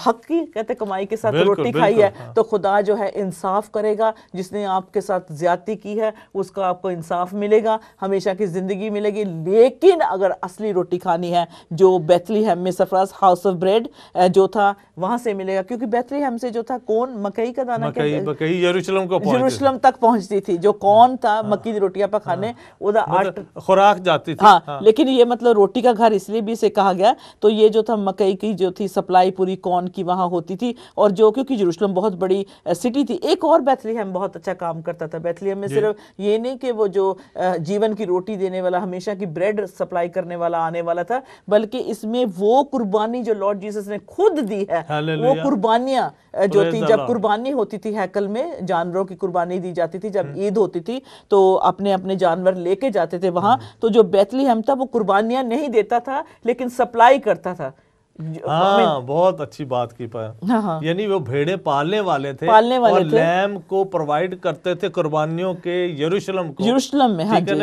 हक की कहते कमाई के साथ रोटी खाई है तो खुदा जो है इंसाफ करेगा। जिसने आपके साथ ज्यादती की है उसका आपको इंसाफ मिलेगा, हमेशा की जिंदगी मिलेगी। लेकिन अगर असली रोटी खानी है जो बेथलीहम में सरफराज हाउस ऑफ ब्रेड जो था वहां से मिलेगा, क्योंकि बेथलीहम से जो था कौन मकई का दाना यरूशलेम तक पहुंचती थी, जो कौन था मक्की की रोटियां पर खाने खुराक जाती थी। हाँ, लेकिन ये मतलब रोटी का घर इसलिए भी इसे कहा गया, तो ये जो था मकई की जो थी सप्लाई पूरी कौन की वहां होती थी, और जो क्योंकि यरूशलेम बहुत बड़ी सिटी थी। एक और बेथलीहम बहुत अच्छा काम करता था। बेथलीहम में सिर्फ ये नहीं कि वो जो जीवन की रोटी देने वाला, हमेशा की ब्रेड सप्लाई करने वाला आने वाला था, बल्कि इसमें वो कुर्बानी जो लॉर्ड जीसस ने खुद दी है, वो कुर्बानियां जो थी, जब कुर्बानी होती थी हैकल में, जानवरों की कुर्बानी दी जाती थी, जब ईद होती थी तो अपने अपने जानवर लेके जाते थे वहां। तो जो बेथलीहम था वो कुर्बानियां नहीं देता था लेकिन सप्लाई करता था। हाँ, बहुत अच्छी बात की पाया। हाँ, यानी वो भेड़े पालने वाले थे और लैम को प्रोवाइड करते थे कुर्बानियों के यरूशलेम में। हाँ जी।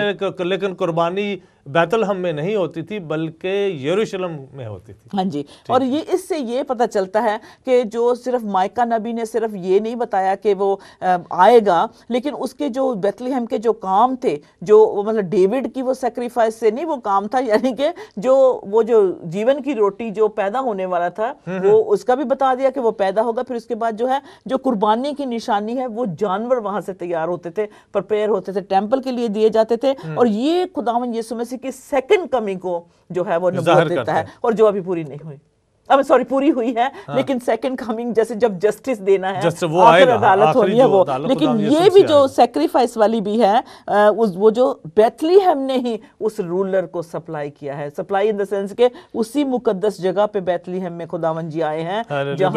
लेकिन कुर्बानी बैतलहम में नहीं होती थी बल्कि यरूशलेम में होती थी। हाँ जी। और ये इससे ये पता चलता है कि जो सिर्फ माइका नबी ने सिर्फ ये नहीं बताया कि वो आएगा, लेकिन उसके जो बेथलीहम के जो काम थे, जो मतलब डेविड की वो सैक्रिफाइस से नहीं वो काम था, यानी कि वो जो जीवन की रोटी जो पैदा होने वाला था वो उसका भी बता दिया कि वो पैदा होगा। फिर उसके बाद जो है जो कुर्बानी की निशानी है वो जानवर वहां से तैयार होते थे, प्रिपेयर होते थे, टेंपल के लिए दिए जाते थे। और ये खुदावंद यीशु मसीह की सेकंड कमिंग को जो है वो नबूवत देता है, और जो अभी पूरी नहीं हुई, अब सॉरी पूरी हुई है। हाँ। लेकिन सेकंड कमिंग जैसे जब जस्टिस देना है, वो आखिर अदालत होनी है वो, लेकिन ये भी जो सैक्रिफाइस वाली भी है, वो जो बेथलीहम ने ही उस रूलर को सप्लाई किया है। सप्लाई इन द सेंस के उसी मुकद्दस जगह पे बेथलीहम में खुदावंद जी आए हैं जहां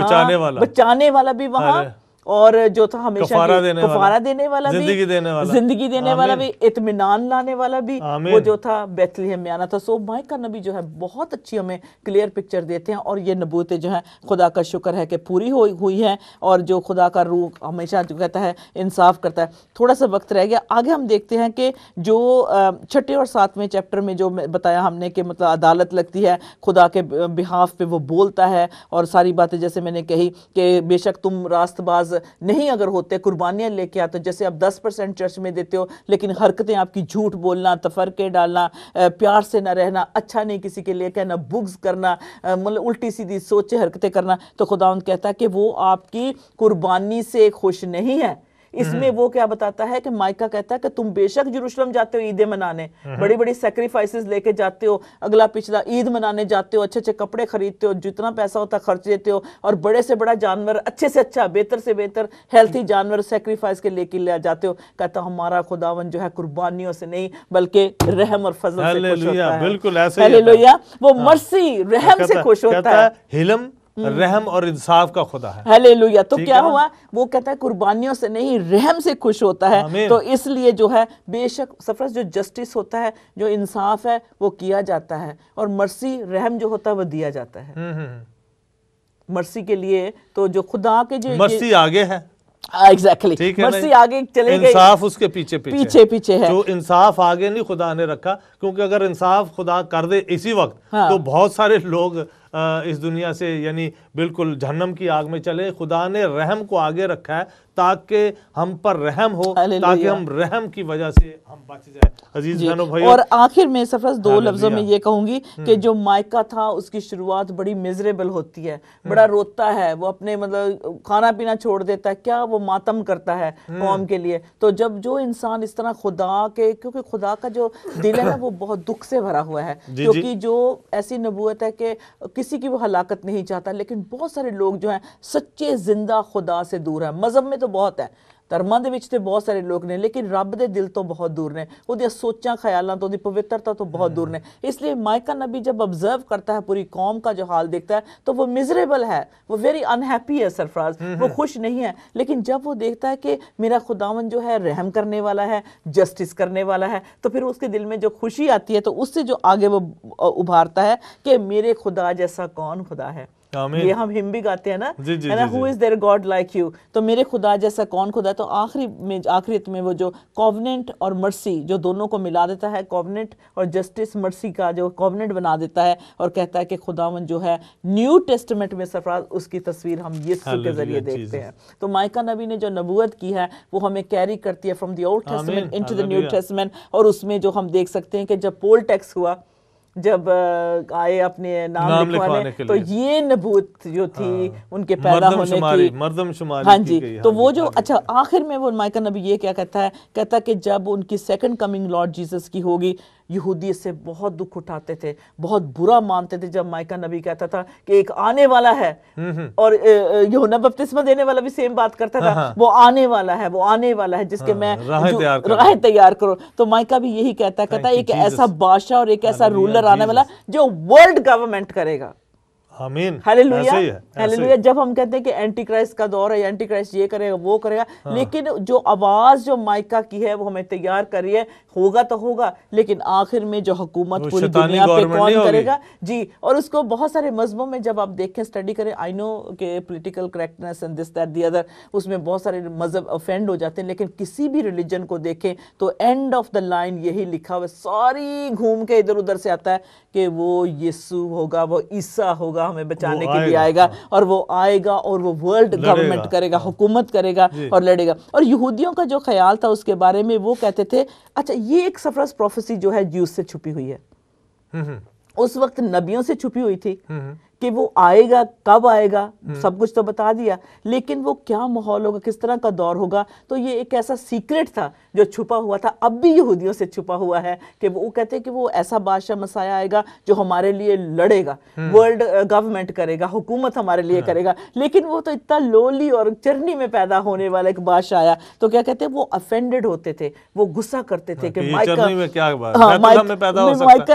बचाने वाला भी वहां, और जो था हमेशा कफारा देने वाला भी, जिंदगी देने वाला भी, इत्मीनान लाने वाला भी, वो जो था बेथलीहम में आना था। सो माइका नबी जो है बहुत अच्छी हमें क्लियर पिक्चर देते हैं, और ये नबूतें जो है खुदा का शुक्र है कि पूरी हुई है, और जो खुदा का रूह हमेशा जो कहता है इंसाफ करता है। थोड़ा सा वक्त रह गया, आगे हम देखते हैं कि जो 6 और 7वें चैप्टर में जो बताया हमने कि मतलब अदालत लगती है, खुदा के बिहाफ पे वो बोलता है, और सारी बातें जैसे मैंने कही कि बेशक तुम रास्तबाज नहीं अगर होते, कुर्बानियां लेके आते, जैसे आप 10% चर्च में देते हो, लेकिन हरकतें आपकी झूठ बोलना, तफरके डालना, प्यार से ना रहना, अच्छा नहीं किसी के लिए कहना, बुग्ज करना, मतलब उल्टी सीधी सोचे हरकतें करना, तो खुदावंद कहता है कि वो आपकी कुर्बानी से खुश नहीं है। इसमें वो क्या बताता है कि माइका कहता है कि तुम बेशक यरूशलेम जाते हो ईदें मनाने, बड़ी बड़ी सैक्रिफाइसेस लेके जाते हो, अगला पिछला ईद मनाने जाते हो, अच्छे अच्छे कपड़े खरीदते हो, जितना पैसा होता खर्च देते हो, और बड़े से बड़ा जानवर, अच्छे से अच्छा, बेहतर से बेहतर हेल्थी जानवर सैक्रिफाइस के लेके ले जाते हो। कहता हमारा खुदावन जो है कुर्बानियों से नहीं बल्कि रहम और फजल से खुश होता है। बिल्कुल ऐसे हालेलुया, वो मर्सी रहम से खुश होता है, हिलम रहम और इंसाफ का खुदा है। हालेलुया। तो क्या हुआ, वो कहता है कुर्बानियों से नहीं रहम से खुश होता है। तो इसलिए जो है बेशक सरफराज जो जस्टिस होता है, जो इंसाफ है वो किया जाता है, और मर्सी रहम जो होता है वो दिया जाता है। मर्सी के लिए तो जो खुदा के जो मर्सी आगे है, एग्जैक्टली, ठीक है, मर्सी आगे चले गई, इंसाफ उसके पीछे पीछे पीछे है। जो इंसाफ आगे नहीं खुदा ने रखा, क्योंकि अगर इंसाफ खुदा कर दे इसी वक्त, हाँ। तो बहुत सारे लोग इस दुनिया से यानी बिल्कुल जहन्नम की आग में चले। खुदा ने रहम को आगे रखा है ताकि हम पर रहम हो, ताकि हम रहम की वजह से हम बच जाए। अजीज बहनों भाई, और आखिर में सरफराज 2 लफ्जों में ये कहूंगी कि जो माइका था उसकी शुरुआत बड़ी मिजरेबल होती है, बड़ा रोता है, वो अपने मतलब खाना पीना छोड़ देता है, क्या वो मातम करता है कौम के लिए। तो जब जो इंसान इस तरह खुदा के, क्योंकि खुदा का जो दिल है ना वो बहुत दुख से भरा हुआ है, क्योंकि जो ऐसी नबूवत है कि किसी की वो हलाकत नहीं चाहता, लेकिन बहुत सारे लोग जो हैं सच्चे जिंदा खुदा से दूर है। मजहब में तो बहुत है, धर्मां दे विच ते बहुत सारे लोग ने, लेकिन रब दे दिल तो बहुत दूर ने, उहदी सोचां ख्यालां तो, उहदी पवित्रता तो बहुत दूर ने। इसलिए माइका नबी जब ऑब्जर्व करता है पूरी कौम का जो हाल देखता है तो वो मिजरेबल है, वो वेरी अनहैप्पी है सरफराज, वो खुश नहीं है। लेकिन जब वो देखता है कि मेरा खुदावन जो है रहम करने वाला है, जस्टिस करने वाला है, तो फिर उसके दिल में जो खुशी आती है, तो उससे जो आगे वो उभारता है कि मेरे खुदा जैसा कौन खुदा है। ये हम हिम भी गाते हैं ना, है ना, who is there God like you, तो मेरे खुदा जैसा कौन खुदा है। तो आखिरत में वो जो कॉवेनेंट और मर्सी जो दोनों को मिला देता है, कॉवेनेंट और जस्टिस मर्सी का जो कॉवेनेंट बना देता है, और कहता है कि खुदावन जो है न्यू टेस्टमेंट में सरफराज उसकी तस्वीर हम यीशु के जरिए देखते हैं। तो माइका नबी ने जो नबूवत की है वो हमें कैरी करती है from the old testament into the new testament. और उसमें जो हम देख सकते हैं कि जब पोल टैक्स हुआ, जब आए अपने नाम लिखवाने, तो ये नबूत जो थी उनके पैदा होने की, मर्दमशुमारी, हाँ जी, तो वो जो अच्छा आखिर में वो माइका नबी ये क्या कहता है, कहता है कि जब उनकी सेकंड कमिंग लॉर्ड जीसस की होगी, यहूदी इससे बहुत दुख उठाते थे, बहुत बुरा मानते थे जब माइका नबी कहता था कि एक आने वाला है। और यूहन्ना बपतिस्मा देने वाला भी सेम बात करता था, वो आने वाला है, वो आने वाला है जिसके मैं राह तैयार करो। तो माइका भी यही कहता है एक ऐसा बादशाह और एक ऐसा रूलर आने वाला जो वर्ल्ड गवर्नमेंट करेगा। आमीन, हालेलुया, हालेलुया। जब हम कहते हैं कि एंटी क्राइस्ट का दौर है, एंटी क्राइस्ट ये करेगा वो करेगा, लेकिन जो आवाज जो माइका की है वो हमें तैयार करी है, होगा तो होगा, लेकिन आखिर में जो हुकूमत पूरी दुनिया पे कौन करेगा जी। और उसको बहुत सारे मजहबों में जब आप देखें, स्टडी करें, आई नो के political correctness and this that the other, उसमें बहुत सारे मजहब ऑफेंड हो जाते हैं, लेकिन किसी भी रिलीजन को देखें तो एंड ऑफ द लाइन यही लिखा हुआ, सारी घूम के इधर उधर से आता है कि वो यीशु होगा, वो ईसा होगा, हमें बचाने के लिए आएगा, और वो आएगा और वो वर्ल्ड गवर्नमेंट करेगा, हुकूमत करेगा और लड़ेगा। और यहूदियों का जो ख्याल था उसके बारे में, वो कहते थे, अच्छा ये एक सरफराज प्रोफेसी जो है ज्यूस से छुपी हुई है, उस वक्त नबियों से छुपी हुई थी कि वो आएगा, कब आएगा सब कुछ तो बता दिया, लेकिन वो क्या माहौल होगा, किस तरह का दौर होगा, तो ये एक ऐसा सीक्रेट था जो छुपा हुआ था, अब भी यहूदियों से छुपा हुआ है कि वो कहते हैं कि वो ऐसा बादशाह मसाया आएगा जो हमारे लिए लड़ेगा, वर्ल्ड गवर्नमेंट करेगा, हुकूमत हमारे लिए करेगा। लेकिन वो तो इतना लोली और चरनी में पैदा होने वाला एक बादशाह आया, तो क्या कहते हैं, वो अफेंडेड होते थे, वो गुस्सा करते थे कि माइका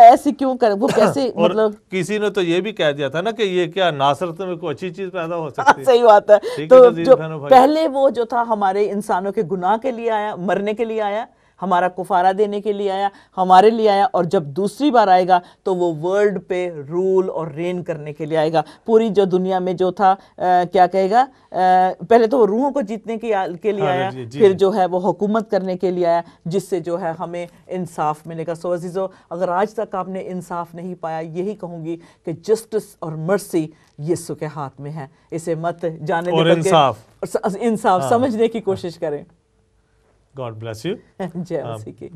ऐसे क्यों करे, वो कैसे, मतलब किसी ने तो ये भी कह दिया था ना कि ये क्या नासरत में कोई अच्छी चीज पैदा हो सकती है। सही बात है। तो जो पहले वो जो था हमारे इंसानों के गुनाह के लिए आया, मरने के लिए आया, हमारा कुफारा देने के लिए आया, हमारे लिए आया, और जब दूसरी बार आएगा तो वो वर्ल्ड पे रूल और रेन करने के लिए आएगा। पूरी जो दुनिया में जो था क्या कहेगा, पहले तो वो रूहों को जीतने के लिए आया, फिर जो है वो हुकूमत करने के लिए आया, जिससे जो है हमें इंसाफ मिलेगा। सो अजीजों, अगर आज तक आपने इंसाफ नहीं पाया, यही कहूँगी कि जस्टिस और मर्सी यीशु के हाथ में है, इसे मत जाने दें, इंसाफ समझने की कोशिश करें। God bless you. जय मसीह की।